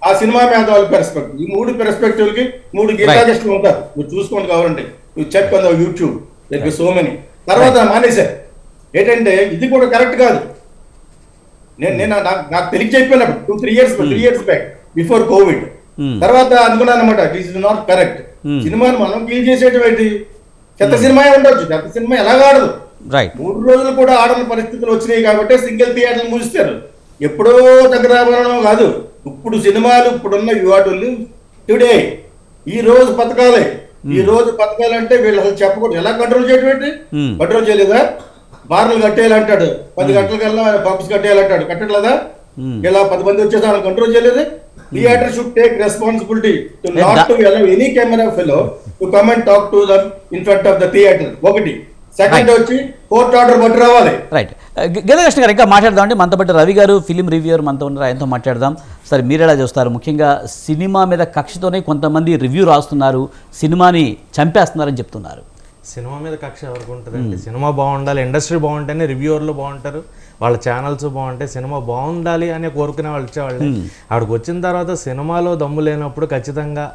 ఆ సినిమా మేధావుల పర్స్పెక్టివ్. ఈ 3 perspective కి 3 గీతాకృష్ణులు ఉంటారు. మీరు చూసుకోండి కావాలంటే, check on the YouTube, there so many. తర్వాత మానేశారు. ఏంటంటే ఇది కూడా కరెక్ట్ కాదు. నేను నాకు తెలియ చెప్పినప్పుడు 2-3 years బ్యాక్ బిఫోర్ కోవిడ్. తర్వాత అనుకున్నాను అనమాట, దిస్ ఇస్ నాట్ కరెక్ట్. సినిమాను మనం క్లీన్ చేసేటువంటి చెత్త సినిమా ఉండొచ్చు, చెత్త సినిమా ఎలాగ ఆడదు. 3 రోజులు కూడా ఆడని పరిస్థితులు వచ్చినాయి కాబట్టి సింగిల్ థియేటర్లు మూసిస్తారు. ఎప్పుడో దగ్గరాభరణం కాదు. ఇప్పుడు సినిమాలు ఇప్పుడున్న యువతులు టుడే ఈ రోజు పథకాలే. ఈ రోజు పథకాలంటే వీళ్ళు అసలు చెప్పకూడదు. ఎలా కంట్రోల్ చేయటం? కంట్రోల్ చేయలేదా? బార్లు కట్టేయాలంటాడు, 10 గంటలకల్లా పబ్స్ కట్టేయాలంటాడు, కట్టట్లేదా? ఇలా 10 మంది వచ్చేసి కంట్రోల్ చేయలేదు. Theatre should take responsibility to not to allow any camera fellow to come and talk to them in front of the theatre. ఒకటి. సెకండ్ వచ్చి కోర్ట్ ఆర్డర్ పట్టు రావాలి. రైట్. గీతకృష్ణ గారు ఇంకా మాట్లాడదాం అండి. మనతో పాటు రవి గారు ఫిలిం రివ్యూయర్ మనతో ఉన్నారు, ఆయనతో మాట్లాడదాం. సరే, మీరు ఎలా చూస్తారు? ముఖ్యంగా సినిమా మీద కక్షతోనే కొంతమంది రివ్యూ రాస్తున్నారు, సినిమాని చంపేస్తున్నారని చెప్తున్నారు. సినిమా మీద కక్ష ఎవరికి ఉంటుందండి? సినిమా బాగుండాలి, ఇండస్ట్రీ బాగుంటేనే రివ్యూవర్లు బాగుంటారు, వాళ్ళ ఛానల్స్ బాగుంటాయి, సినిమా బాగుండాలి అని కోరుకునే వాళ్ళు వచ్చేవాళ్ళే. అక్కడికి వచ్చిన తర్వాత సినిమాలో దమ్ము లేనప్పుడు ఖచ్చితంగా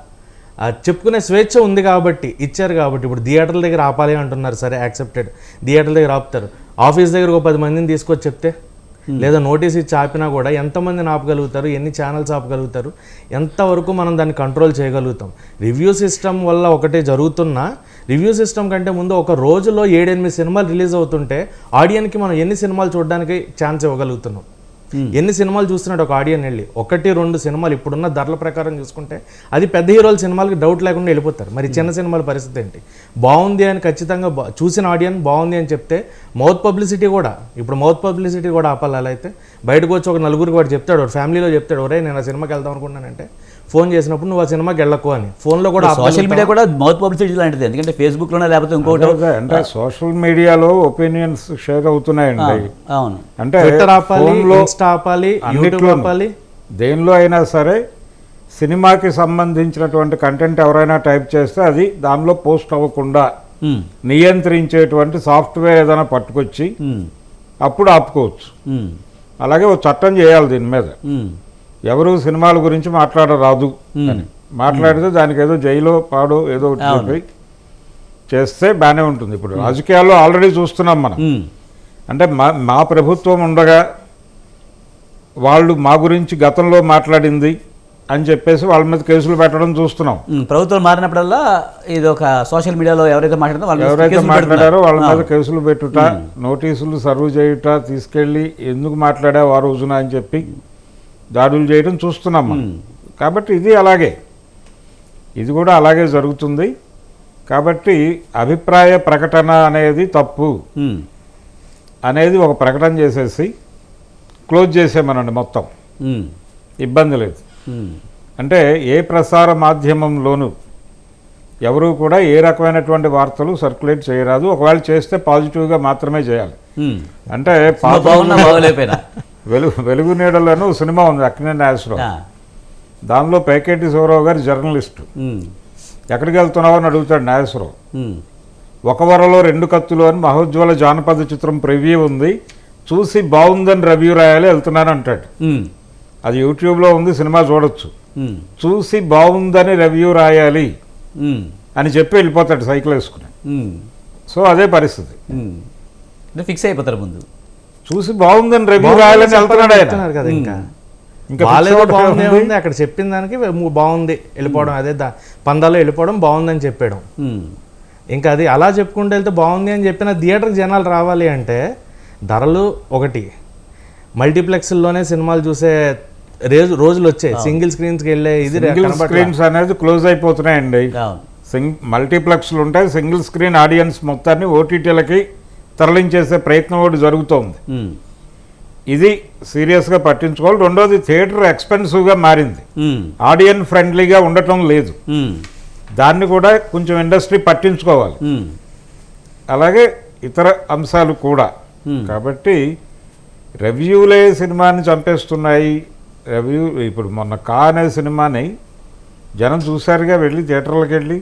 చెప్పుకునే స్వేచ్ఛ ఉంది కాబట్టి ఇచ్చారు. కాబట్టి ఇప్పుడు థియేటర్ల దగ్గర ఆపాలి అంటున్నారు, సరే యాక్సెప్టెడ్. థియేటర్ల దగ్గర ఆపుతారు. ఆఫీస్ దగ్గర ఒక 10 మందిని తీసుకొచ్చి చెప్తే, లేదా నోటీస్ ఇచ్చి ఆపినా కూడా ఎంతమందిని ఆపగలుగుతారు, ఎన్ని ఛానల్స్ ఆపగలుగుతారు, ఎంతవరకు మనం దాన్ని కంట్రోల్ చేయగలుగుతాం? రివ్యూ సిస్టమ్ వల్ల ఒకటే జరుగుతున్నా, రివ్యూ సిస్టమ్ కంటే ముందు ఒక రోజులో 7-8 సినిమాలు రిలీజ్ అవుతుంటే ఆడియన్కి మనం ఎన్ని సినిమాలు చూడడానికి ఛాన్స్ ఇవ్వగలుగుతున్నాం? ఎన్ని సినిమాలు చూస్తున్నాడు ఒక ఆడియన్ వెళ్ళి? 1-2 సినిమాలు ఇప్పుడున్న ధరల ప్రకారం చూసుకుంటే అది పెద్ద హీరోల సినిమాలకి డౌట్ లేకుండా వెళ్ళిపోతారు. మరి చిన్న సినిమాల పరిస్థితి ఏంటి? బాగుంది అని ఖచ్చితంగా చూసిన ఆడియన్ బాగుంది అని చెప్తే మౌత్ పబ్లిసిటీ కూడా, ఇప్పుడు మౌత్ పబ్లిసిటీ కూడా ఆపాలి. అలా అయితే బయటకు వచ్చి ఒక 4 వాడు చెప్తాడు, ఫ్యామిలీలో చెప్తాడు, ఒరే నేను ఆ సినిమాకి వెళ్దాం అనుకున్నానంటే ఫోన్ చేసినప్పుడు నువ్వు ఆ సినిమాకి వెళ్ళకు అని. ఫోన్లో కూడా సోషల్ మీడియా కూడా మౌత్ పబ్లిసిటీ లాంటిది, ఎందుకంటే ఫేస్బుక్లోనే లేకపోతే ఇంకోటి అంటే సోషల్ మీడియాలో ఒపీనియన్స్ షేర్ అవుతున్నాయండి. అవును, అంటే ట్విట్టర్ ఆపాలి, ఇన్స్టా ఆపాలి, యూట్యూబ్ ఆపాలి. దేనిలో అయినా సరే సినిమాకి సంబంధించినటువంటి కంటెంట్ ఎవరైనా టైప్ చేస్తే అది దానిలో పోస్ట్ అవ్వకుండా నియంత్రించేటువంటి సాఫ్ట్వేర్ ఏదైనా పట్టుకొచ్చి అప్పుడు ఆపుకోవచ్చు. అలాగే ఒక చట్టం చేయాలి దీని మీద. ఎవరు సినిమాల గురించి మాట్లాడరాదు అని మాట్లాడితే దానికి ఏదో జైలో పాడో ఏదో చెప్పి చేస్తే బాగానే ఉంటుంది. ఇప్పుడు రాజకీయాల్లో ఆల్రెడీ చూస్తున్నాం మనం. అంటే మా ప్రభుత్వం ఉండగా వాళ్ళు మా గురించి గతంలో మాట్లాడింది అని చెప్పేసి వాళ్ళ మీద కేసులు పెట్టడం చూస్తున్నాం. ప్రభుత్వం మారినప్పుడల్లా ఇది ఒక సోషల్ మీడియాలో ఎవరైతే మాట్లాడారో వాళ్ళ మీద ఎవరైతే కేసులు మాట్లాడారో వాళ్ళ మీద పెడుతున్నారు. కేసులు పెట్టుట, నోటీసులు సర్వ్ చేయుట, తీసుకెళ్ళి ఎందుకు మాట్లాడావు ఆ రోజున అని చెప్పి దాడులు చేయడం చూస్తున్నాం మనం. కాబట్టి ఇది కూడా అలాగే జరుగుతుంది. కాబట్టి అభిప్రాయ ప్రకటన అనేది తప్పు అనేది ఒక ప్రకటన చేసేసి క్లోజ్ చేసేమనండి మొత్తం, ఇబ్బంది లేదు. అంటే ఏ ప్రసార మాధ్యమంలోనూ ఎవరు కూడా ఏ రకమైనటువంటి వార్తలు సర్క్యులేట్ చేయరాదు. ఒకవేళ చేస్తే పాజిటివ్గా మాత్రమే చేయాలి. అంటే వెలుగు నీడలను సినిమా ఉంది అక్కినేని నాగేశ్వరరావు, దానిలో పేకేటి శివరావు గారు జర్నలిస్టు. ఎక్కడికి వెళ్తున్నావు అని అడుగుతాడు నాగేశ్వరరావు. ఒక వరలో రెండు కత్తులు అని మహోజ్వల జానపద చిత్రం ప్రివ్యూ ఉంది, చూసి బాగుందని రివ్యూ రాయాలి, వెళ్తున్నాను అంటాడు. అది యూట్యూబ్లో ఉంది, సినిమా చూడొచ్చు. చూసి బాగుందని రివ్యూ రాయాలి అని చెప్పి వెళ్ళిపోతాడు సైకిల్ వేసుకుని. సో అదే పరిస్థితి, ఫిక్స్ అయిపోతారు ముందు. చూసి బాగుందని రివ్యూ రాయాలని వెళ్తున్నాడు ఆయన. కదా ఇంకా బాగుంది అక్కడ చెప్పిన దానికి బాగుంది వెళ్ళిపోవడం, అదే పందాలో వెళ్ళిపోవడం, బాగుందని చెప్పాడు. ఇంకా అది అలా చెప్పుకుంటూ వెళ్తే బాగుంది అని చెప్పిన థియేటర్కి జనాలు రావాలి అంటే ధరలు ఒకటి, మల్టీప్లెక్స్లోనే సినిమాలు చూసే రోజులు వచ్చాయి, సింగిల్ స్క్రీన్స్కి వెళ్ళే ఇది స్క్రీన్స్ అనేది క్లోజ్ అయిపోతున్నాయండి. మల్టీప్లెక్స్లు ఉంటాయి, సింగిల్ స్క్రీన్ ఆడియన్స్ మొత్తాన్ని ఓటీటీలకి తరలించేసే ప్రయత్నం ఒకటి జరుగుతోంది. ఇది సీరియస్గా పట్టించుకోవాలి. రెండోది, థియేటర్ ఎక్స్పెన్సివ్గా మారింది, ఆడియన్ ఫ్రెండ్లీగా ఉండటం లేదు. దాన్ని కూడా కొంచెం ఇండస్ట్రీ పట్టించుకోవాలి. అలాగే ఇతర అంశాలు కూడా. కాబట్టి రివ్యూలే సినిమాని చంపేస్తున్నాయి. ఇప్పుడు మొన్న అనే సినిమాని జనం చూశారుగా వెళ్ళి థియేటర్లకు వెళ్ళి.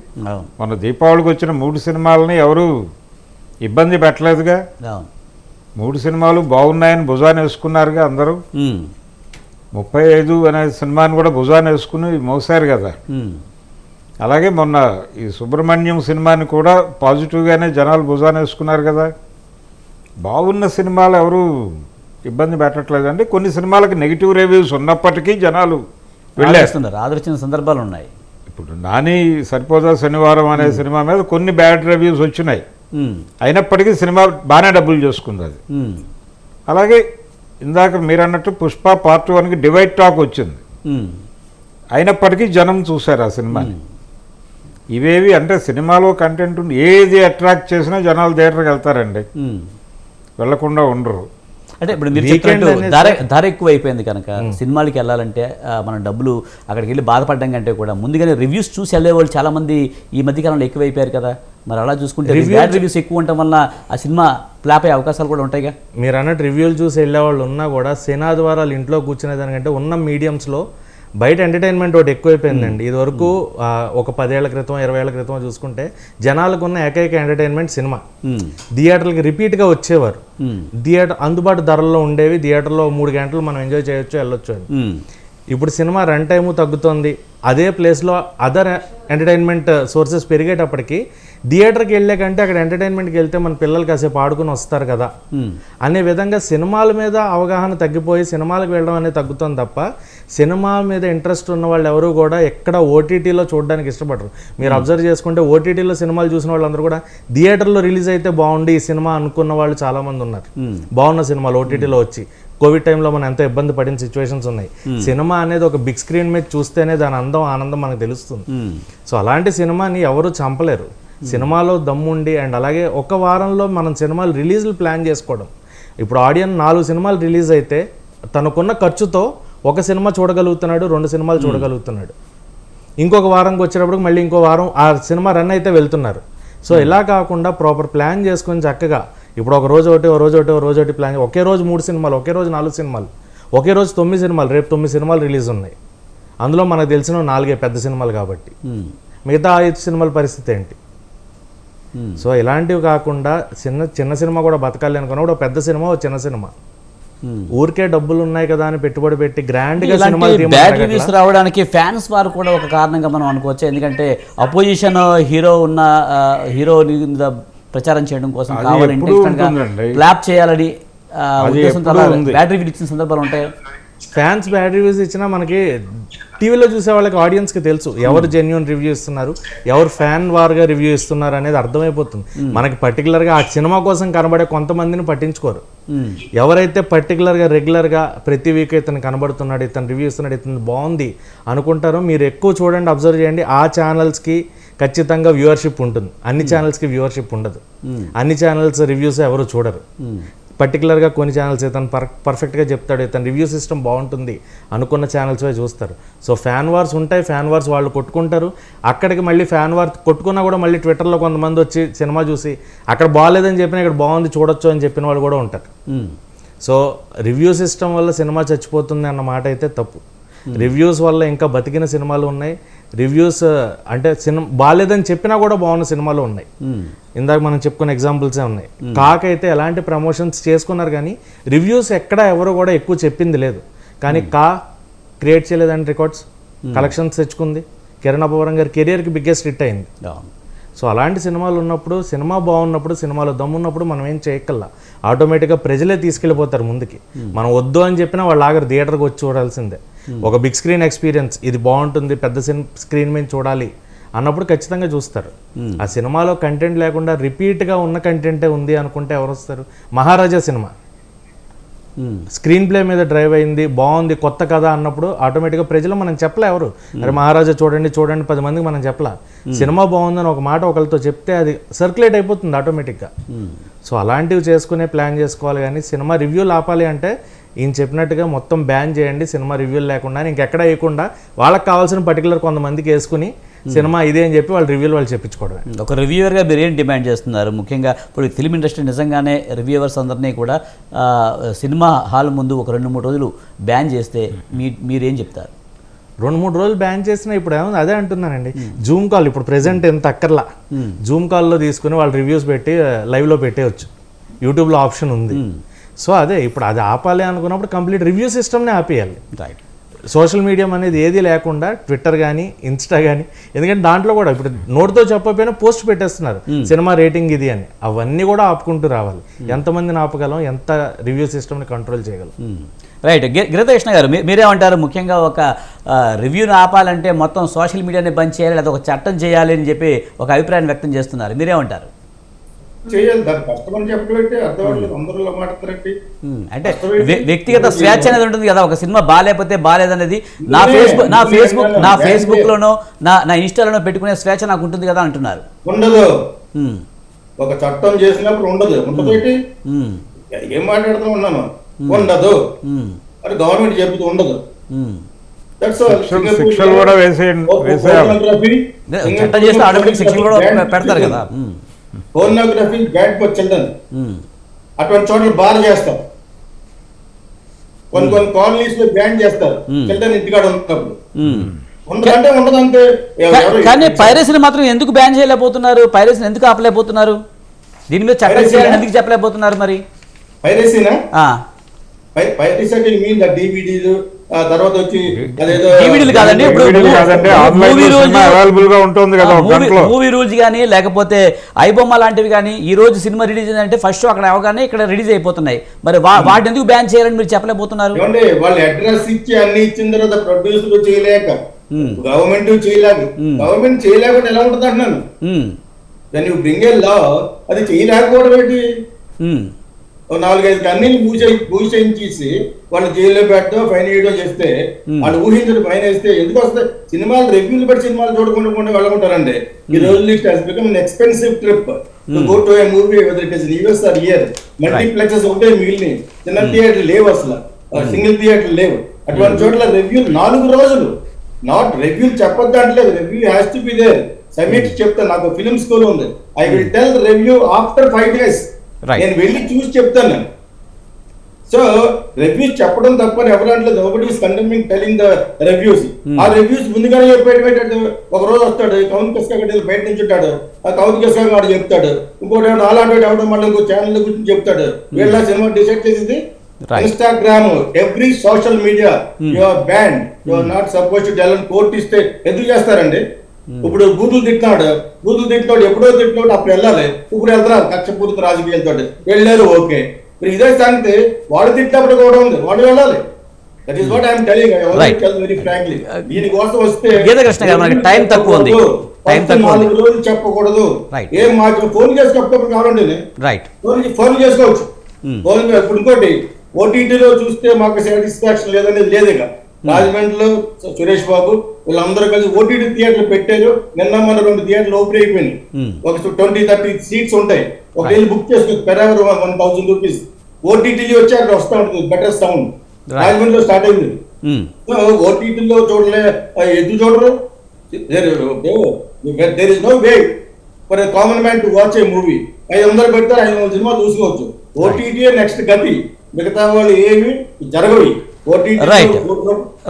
మొన్న దీపావళికి వచ్చిన 3 సినిమాలని ఎవరు ఇబ్బంది పెట్టలేదుగా. 3 సినిమాలు బాగున్నాయని భుజాన్ని వేసుకున్నారుగా అందరూ. 35 అనే సినిమాని కూడా భుజాన్ని వేసుకుని మోసారు కదా. అలాగే మొన్న ఈ సుబ్రహ్మణ్యం సినిమాని కూడా పాజిటివ్గానే జనాలు భుజాన్ని వేసుకున్నారు కదా. బాగున్న సినిమాలు ఎవరు ఇబ్బంది పెట్టట్లేదండి. కొన్ని సినిమాలకు నెగిటివ్ రివ్యూస్ ఉన్నప్పటికీ జనాలు వెళ్ళేస్తున్నారు, ఆదరించిన సందర్భాలు ఉన్నాయి. ఇప్పుడు నాని సరిపోదా శనివారం అనే సినిమా మీద కొన్ని బ్యాడ్ రివ్యూస్ వచ్చినాయి, అయినప్పటికీ సినిమా బాగానే డబ్బులు చేసుకుంది అది. అలాగే ఇందాక మీరు అన్నట్టు పుష్ప పార్ట్ 1కి డివైడ్ టాక్ వచ్చింది, అయినప్పటికీ జనం చూశారు ఆ సినిమాని. ఇవేవి అంటే సినిమాలో కంటెంట్ ఏది అట్రాక్ట్ చేసినా జనాలు థియేటర్కి వెళ్తారండి, వెళ్లకుండా ఉండరు. అంటే ఇప్పుడు మీరు చెప్పినట్టు ధర ఎక్కువ అయిపోయింది కనుక సినిమాలకి వెళ్ళాలంటే మనం డబ్బులు అక్కడికి వెళ్ళి బాధపడడం కంటే కూడా ముందుగానే రివ్యూస్ చూసి వెళ్ళే వాళ్ళు చాలా మంది ఈ మధ్యకాలంలో ఎక్కువైపోయారు కదా. మరి అలా చూసుకుంటే బ్యాడ్ రివ్యూస్ ఎక్కువ ఉండటం వల్ల ఆ సినిమా ఫ్లాప్ అయ్యే అవకాశాలు కూడా ఉంటాయిగా. మీరు అన్నట్టు రివ్యూలు చూసి వెళ్ళే వాళ్ళు ఉన్నా కూడా సినిమా ద్వారా ఇంట్లో కూర్చునే దానికంటే ఉన్న మీడియంస్లో బయట ఎంటర్టైన్మెంట్ ఒకటి ఎక్కువైపోయిందండి. ఇది వరకు ఒక 10 ఏళ్ల క్రితం 20 ఏళ్ల క్రితం చూసుకుంటే జనాలకు ఉన్న ఏకైక ఎంటర్టైన్మెంట్ సినిమా. థియేటర్కి రిపీట్గా వచ్చేవారు, థియేటర్ అందుబాటు ధరల్లో ఉండేవి, థియేటర్లో 3 గంటలు మనం ఎంజాయ్ చేయొచ్చు, వెళ్ళొచ్చు అని. ఇప్పుడు సినిమా రన్ టైము తగ్గుతుంది, అదే ప్లేస్లో అదర్ ఎంటర్టైన్మెంట్ సోర్సెస్ పెరిగేటప్పటికి థియేటర్కి వెళ్ళే కంటే అక్కడ ఎంటర్టైన్మెంట్కి వెళ్తే మన పిల్లలు కాసేపు ఆడుకుని వస్తారు కదా అనే విధంగా సినిమాల మీద అవగాహన తగ్గిపోయి సినిమాలకు వెళ్ళడం అనేది తగ్గుతుంది తప్ప సినిమా మీద ఇంట్రెస్ట్ ఉన్న వాళ్ళు ఎవరు కూడా ఎక్కడ ఓటీటీలో చూడడానికి ఇష్టపడరు. మీరు అబ్జర్వ్ చేసుకుంటే ఓటీటీలో సినిమాలు చూసిన వాళ్ళందరూ కూడా థియేటర్లో రిలీజ్ అయితే బాగుండి ఈ సినిమా అనుకున్న వాళ్ళు చాలామంది ఉన్నారు. బాగున్న సినిమాలు ఓటీటీలో వచ్చి కోవిడ్ టైంలో మనం ఎంతో ఇబ్బంది పడిన సిచ్యువేషన్స్ ఉన్నాయి. సినిమా అనేది ఒక బిగ్ స్క్రీన్ మీద చూస్తేనే దాని అందం ఆనందం మనకు తెలుస్తుంది. సో అలాంటి సినిమాని ఎవరు చంపలేరు. సినిమాలో దమ్ముండి అండ్ అలాగే ఒక వారంలో మనం సినిమాలు రిలీజ్లు ప్లాన్ చేసుకోవడం. ఇప్పుడు ఆడియన్స్ 4 సినిమాలు రిలీజ్ అయితే తనకున్న ఖర్చుతో ఒక సినిమా చూడగలుగుతున్నాడు, 2 సినిమాలు చూడగలుగుతున్నాడు. ఇంకొక వారంకి వచ్చేటప్పుడు మళ్ళీ ఇంకో వారం ఆ సినిమా రన్ అయితే వెళ్తున్నారు. సో ఇలా కాకుండా ప్రాపర్ ప్లాన్ చేసుకొని చక్కగా ఇప్పుడు ఒక రోజు ఒకటి, ఓ రోజు ఒకటి, ఓ రోజు ఒకటి ప్లాన్, ఒకే రోజు 3 సినిమాలు, ఒకే రోజు 4 సినిమాలు, ఒకే రోజు 9 సినిమాలు, రేపు 9 సినిమాలు రిలీజ్ ఉన్నాయి. అందులో మనకు తెలిసిన 4 పెద్ద సినిమాలు కాబట్టి మిగతా 5 సినిమాల పరిస్థితి ఏంటి? సో ఇలాంటివి కాకుండా చిన్న సినిమా కూడా బతకాలి అనుకున్నప్పుడు పెద్ద సినిమా, చిన్న సినిమా ఊరికే డబ్బులు ఉన్నాయి కదా అని పెట్టుబడి పెట్టి గ్రాండ్ గా బ్యాడ్ రివ్యూస్ రావడానికి ఫ్యాన్స్ వారు కూడా ఒక కారణంగా మనం అనుకోవచ్చు. ఎందుకంటే అపోజిషన్ హీరో ప్రచారం చేయడం కోసం కావాలి, క్లాప్ చేయాలని ఉద్దేశంతో బ్యాడ్ రివ్యూలు ఇచ్చిన సందర్భాలు ఉంటాయి. ఫ్యాన్స్ బ్యాడ్ రివ్యూస్ ఇచ్చినా మనకి టీవీలో చూసే వాళ్ళకి ఆడియన్స్కి తెలుసు ఎవరు జెన్యున్ రివ్యూ ఇస్తున్నారు, ఎవరు ఫ్యాన్ వార్గా రివ్యూ ఇస్తున్నారు అనేది అర్థమైపోతుంది. మనకి పర్టికులర్గా ఆ సినిమా కోసం కనబడే కొంతమందిని పట్టించుకోరు. ఎవరైతే పర్టికులర్గా రెగ్యులర్గా ప్రతి వీక్ ఇతను కనబడుతున్నాడు, ఇతను రివ్యూ ఇస్తున్నాడు, ఇతను బాగుంది అనుకుంటారో మీరు ఎక్కువ చూడండి, అబ్జర్వ్ చేయండి. ఆ ఛానల్స్కి ఖచ్చితంగా వ్యూవర్షిప్ ఉంటుంది, అన్ని ఛానల్స్కి వ్యూవర్షిప్ ఉండదు. అన్ని ఛానల్స్ రివ్యూస్ ఎవరు చూడరు. పర్టికులర్గా కొన్ని ఛానల్స్ ఇతను పర్ఫెక్ట్గా చెప్తాడు, ఇతను రివ్యూ సిస్టమ్ బాగుంటుంది అనుకున్న ఛానల్స్వే చూస్తారు. సో ఫ్యాన్ వార్స్ ఉంటాయి, ఫ్యాన్ వార్స్ వాళ్ళు కొట్టుకుంటారు. అక్కడికి మళ్ళీ ఫ్యాన్ వార్ కొట్టుకున్నా కూడా మళ్ళీ ట్విట్టర్లో కొంతమంది వచ్చి సినిమా చూసి అక్కడ బాగాలేదని చెప్పినా ఇక్కడ బాగుంది చూడొచ్చు అని చెప్పిన వాళ్ళు కూడా ఉంటారు. సో రివ్యూ సిస్టమ్ వల్ల సినిమా చచ్చిపోతుంది అన్న మాట అయితే తప్పు. రివ్యూస్ వల్ల ఇంకా బతికిన సినిమాలు ఉన్నాయి. రివ్యూస్ అంటే సినిమా బాగాలేదని చెప్పినా కూడా బాగున్న సినిమాలు ఉన్నాయి. ఇందాక మనం చెప్పుకున్న ఎగ్జాంపుల్సే ఉన్నాయి. కాకైతే ఎలాంటి ప్రమోషన్స్ చేసుకున్నారు కానీ రివ్యూస్ ఎక్కడ ఎవరు కూడా ఎక్కువ చెప్పింది లేదు. కానీ క్రియేట్ చేయలేదంటే రికార్డ్స్, కలెక్షన్స్ తెచ్చుకుంది. కిరణ్ అబ్బవరం గారి కెరియర్కి బిగ్గెస్ట్ హిట్ అయింది. సో అలాంటి సినిమాలు ఉన్నప్పుడు, సినిమా బాగున్నప్పుడు, సినిమాలో దమ్మున్నప్పుడు మనం ఏం చేయక్కల్లా, ఆటోమేటిక్గా ప్రజలే తీసుకెళ్ళిపోతారు ముందుకి. మనం వద్దు అని చెప్పినా వాళ్ళు ఆగరు, థియేటర్కి వచ్చి చూడాల్సిందే. ఒక బిగ్ స్క్రీన్ ఎక్స్పీరియన్స్, ఇది బాగుంటుంది, పెద్ద స్క్రీన్ మీద చూడాలి అన్నప్పుడు ఖచ్చితంగా చూస్తారు. ఆ సినిమాలో కంటెంట్ లేకుండా రిపీట్గా ఉన్న కంటెంటే ఉంది అనుకుంటే ఎవరు వస్తారు? మహారాజా సినిమా స్క్రీన్ ప్లే మీద డ్రైవ్ అయింది, బాగుంది, కొత్త కథ అన్నప్పుడు ఆటోమేటిక్గా ప్రజలు మనం చెప్పలే ఎవరు, అరే మహారాజా చూడండి 10 మందికి మనం చెప్పలా. సినిమా బాగుందని ఒక మాట ఒకరితో చెప్తే అది సర్క్యులేట్ అయిపోతుంది ఆటోమేటిక్గా. సో అలాంటివి చేసుకునే ప్లాన్ చేసుకోవాలి. కానీ సినిమా రివ్యూలు ఆపాలి అంటే ఈయన చెప్పినట్టుగా మొత్తం బ్యాన్ చేయండి, సినిమా రివ్యూలు లేకుండా ఇంకెక్కడ వేయకుండా వాళ్ళకి కావాల్సిన పర్టికులర్ కొంతమందికి వేసుకుని సినిమా ఇదే అని చెప్పి వాళ్ళ రివ్యూలు వాళ్ళు చెప్పించుకోవడమే. ఒక రివ్యూవర్గా మీరు ఏం డిమాండ్ చేస్తున్నారు? ముఖ్యంగా ఇప్పుడు ఫిల్మ్ ఇండస్ట్రీ నిజంగానే రివ్యూవర్స్ అందరినీ కూడా సినిమా హాల్ ముందు ఒక 2-3 రోజులు బ్యాన్ చేస్తే మీరేం చెప్తారు? 2-3 రోజులు బ్యాన్ చేసినా ఇప్పుడు ఏముంది, అదే అంటున్నానండి. జూమ్ కాల్ ఇప్పుడు ప్రెజెంట్ ఎంత అక్కర్లా, జూమ్ కాల్లో తీసుకుని వాళ్ళు రివ్యూస్ పెట్టి లైవ్లో పెట్టేయచ్చు, యూట్యూబ్లో ఆప్షన్ ఉంది. సో అదే ఇప్పుడు అది ఆపాలి అనుకున్నప్పుడు కంప్లీట్ రివ్యూ సిస్టమ్నే ఆపేయాలి. రైట్. సోషల్ మీడియా అనేది ఏది లేకుండా ట్విట్టర్ కానీ ఇన్స్టా కానీ, ఎందుకంటే దాంట్లో కూడా ఇప్పుడు నోటితో చెప్పకపోయినా పోస్ట్ పెట్టేస్తున్నారు సినిమా రేటింగ్ ఇది అని, అవన్నీ కూడా ఆపుకుంటూ రావాలి. ఎంతమందిని ఆపగలం, ఎంత రివ్యూ సిస్టమ్ని కంట్రోల్ చేయగలం? రైట్. గిరితకృష్ణ గారు మీరేమంటారు? ముఖ్యంగా ఒక రివ్యూని ఆపాలంటే మొత్తం సోషల్ మీడియాని బంద్ చేయాలి, లేదా ఒక చట్టం చేయాలి అని చెప్పి ఒక అభిప్రాయాన్ని వ్యక్తం చేస్తున్నారు. మీరేమంటారు? చేయాలి, దాన్ని కష్టమని చెప్పలేటే అర్థం అందరిలో మాట్లాడతారండి. అంటే వ్యక్తిగత స్వేచ్ఛ అనేది ఉంటుంది కదా, ఒక సినిమా బాగాలేకపోతే బాగాలేదనేది నా ఫేస్బుక్ లోనో నా ఇన్స్టాలోనో పెట్టుకునే స్వేచ్ఛ నాకు ఉంటుంది కదా అంటున్నారు. ఉండదు, ఒక చట్టం చేసినప్పుడు ఉండదు. ఉండదు, ఏం మాట్లాడుతూ ఉన్నాను, ఉండదు అది గవర్నమెంట్ చెబుతూ ఉండదు. శిక్షలు కూడా చట్టం చేస్తే ఆటోమేటిక్ శిక్షలు కూడా పెడతారు కదా. పోర్నోగ్రఫీ బ్యాడ్ ఫర్ చిల్డ్రన్, అటువంటి చోట్ల బార్ చేస్తారు. కొన్ని కాలనీస్ లో బ్యాన్ చేస్తారు చిల్డ్రన్ ఇంటికాడ ఉన్నప్పుడు. ఉండదంటే ఉండదంటే. కానీ పైరసీని మాత్రం ఎందుకు బ్యాన్ చేయలేకపోతున్నారు? పైరసీని ఎందుకు ఆపలేకపోతున్నారు? దీని మీద చట్టం చేయాలని ఎందుకు చెప్పలేకపోతున్నారు మరి? పైరసీనా? పైరసీ అంటే మీన్ ద డివిడీలు, తర్వాత వచ్చి డివిడీలు కాదండి, ఇప్పుడు మూవీ రూల్స్ కానీ లేకపోతే ఐబొమ్మ లాంటివి కానీ ఈ రోజు సినిమా రిలీజ్ అంటే ఫస్ట్ అక్కడ అవగానే ఇక్కడ రిలీజ్ అయిపోతున్నాయి. మరి వాటి ఎందుకు బ్యాన్ చేయాలని మీరు చెప్పలేకపోతున్నారు? వాళ్ళు అడ్రస్ ఇచ్చి అన్ని ఇచ్చిన తర్వాత ప్రొడ్యూసర్ చేయలేక, గవర్నమెంట్ చేయలేక, గవర్నమెంట్ చేయలేకుండా ఎలా ఉంటుంది అంటున్నాను. దాన్ని బ్రింగ్ ఏ లా, అది చేయలేకపోవడం ఏంటి? 4-5 కన్నీళ్ళు భూషయించేసి వాళ్ళు జైల్లో పెట్టడం, ఫైన్ వేయడం చేస్తే వాళ్ళు ఊహించడం, ఫైన్ వేస్తే ఎందుకు వస్తాయి? సినిమాలు రివ్యూలు బట్టి సినిమాలు చూడకుండా వెళ్ళకుంటారండి. ఈ రోజు it has become an expensive trip to go to A movie, whether it is in US or here. Multiplexes ఉంటే మిగిలిన చిన్న థియేటర్ లేవు, అసలు సింగిల్ థియేటర్ లేవు. అటువంటి చోట్ల రివ్యూ 4 రోజులు, నాట్ రివ్యూ చెప్పొద్దు అంటలేదు, review has to be there. సమీక్ష చెప్తాను, నాకు ఫిల్మ్ స్కూల్ ఉంది, I will tell review after 5 days. నేను వెళ్ళి చూసి చెప్తాను నేను. సో రివ్యూస్ చెప్పడం తప్పని ఎవరు అంటలేదు. Nobody is condemning telling the reviews. ఆ రివ్యూస్ ముందుగానే చెప్పేటట్టు ఒక రోజు వస్తాడు కౌన్ కిస్కా బయట నుంచి ఉంటాడు, ఆ కౌన్ కిస్కా వాడు చెప్తాడు, ఇంకోటి అలాంటి ఎవడో మళ్ళీ ఇంకో ఛానల్ గురించి చెప్తాడు. వీళ్ళ సినిమా డిసైడ్ చేసింది Instagram, every social media you are ban, you are not suppose to tell అని కోర్టు ఇస్తే ఎందుకు చేస్తారండి? ఇప్పుడు బూతులు తిట్టినాడు ఎప్పుడో తిట్టినాడు, అప్పుడు వెళ్ళాలి. ఇప్పుడు వెళ్తున్నారు కక్షపూరిత రాజకీయాలతో వెళ్ళారు, ఓకే. ఇప్పుడు ఇదే సంగతి వాడు తిట్టినప్పుడు కూడా ఉంది, వాడు వెళ్ళాలి. That is what I'm telling. I Right. Tell very frankly. దీనికోసం వస్తే గీతకృష్ణ గారు, మనకి time తక్కువ ఉంది. Time తక్కువ ఉంది. 4 రోజులు చెప్పకూడదు. Right. ఏం మాకు ఫోన్ చేసి చెప్పకపోతే కావాలండి, రైట్. ఫోన్ చేసుకోవచ్చు. ఫోన్ ఇప్పుడు ఇంకోటి ఓటీటీలో చూస్తే మాకు సాటిస్ఫాక్షన్ లేదనేది లేదు. ఇక రాజమండ్రిలో సురేష్ బాబు వీళ్ళందరూ కలిసి ఓటీటీ థియేటర్లు పెట్టారు. నిన్న మన 2 థియేటర్లు ఓపెన్ అయిపోయినాయి. ఒక 20-30 సీట్స్ ఉంటాయి. ఒక వెళ్ళి బుక్ చేసుకోవచ్చు. Per hour 1000 rupees. ఓటీటీ వచ్చి అక్కడ వస్తూ ఉంటుంది బెటర్ సౌండ్. రాజమండ్రిలో స్టార్ట్ అయింది. ఓటీటీలో చూడలే, ఎందుకు చూడరు? There is no way for a common man to watch a movie. 500 పెడతారు, 500 సినిమా చూసుకోవచ్చు. ఓటీటీ నెక్స్ట్ గతి, మిగతా వాళ్ళు ఏమి జరగవి. Right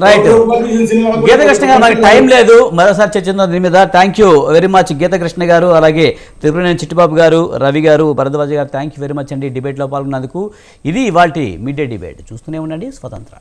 right. గీతకృష్ణ గారు, మనకి టైం లేదు, మరోసారి చర్చించాం దీని మీద. Thank you very much Geetha Krishna గారు, అలాగే త్రిపురనేని చిట్టిబాబు గారు, రవి గారు, భరద్వాజ గారు, థ్యాంక్ యూ వెరీ మచ్ అండి డిబేట్లో పాల్గొన్నందుకు. ఇది ఇవాల్టి మిడ్ డే డిబేట్. చూస్తూనే ఉండండి స్వతంత్ర.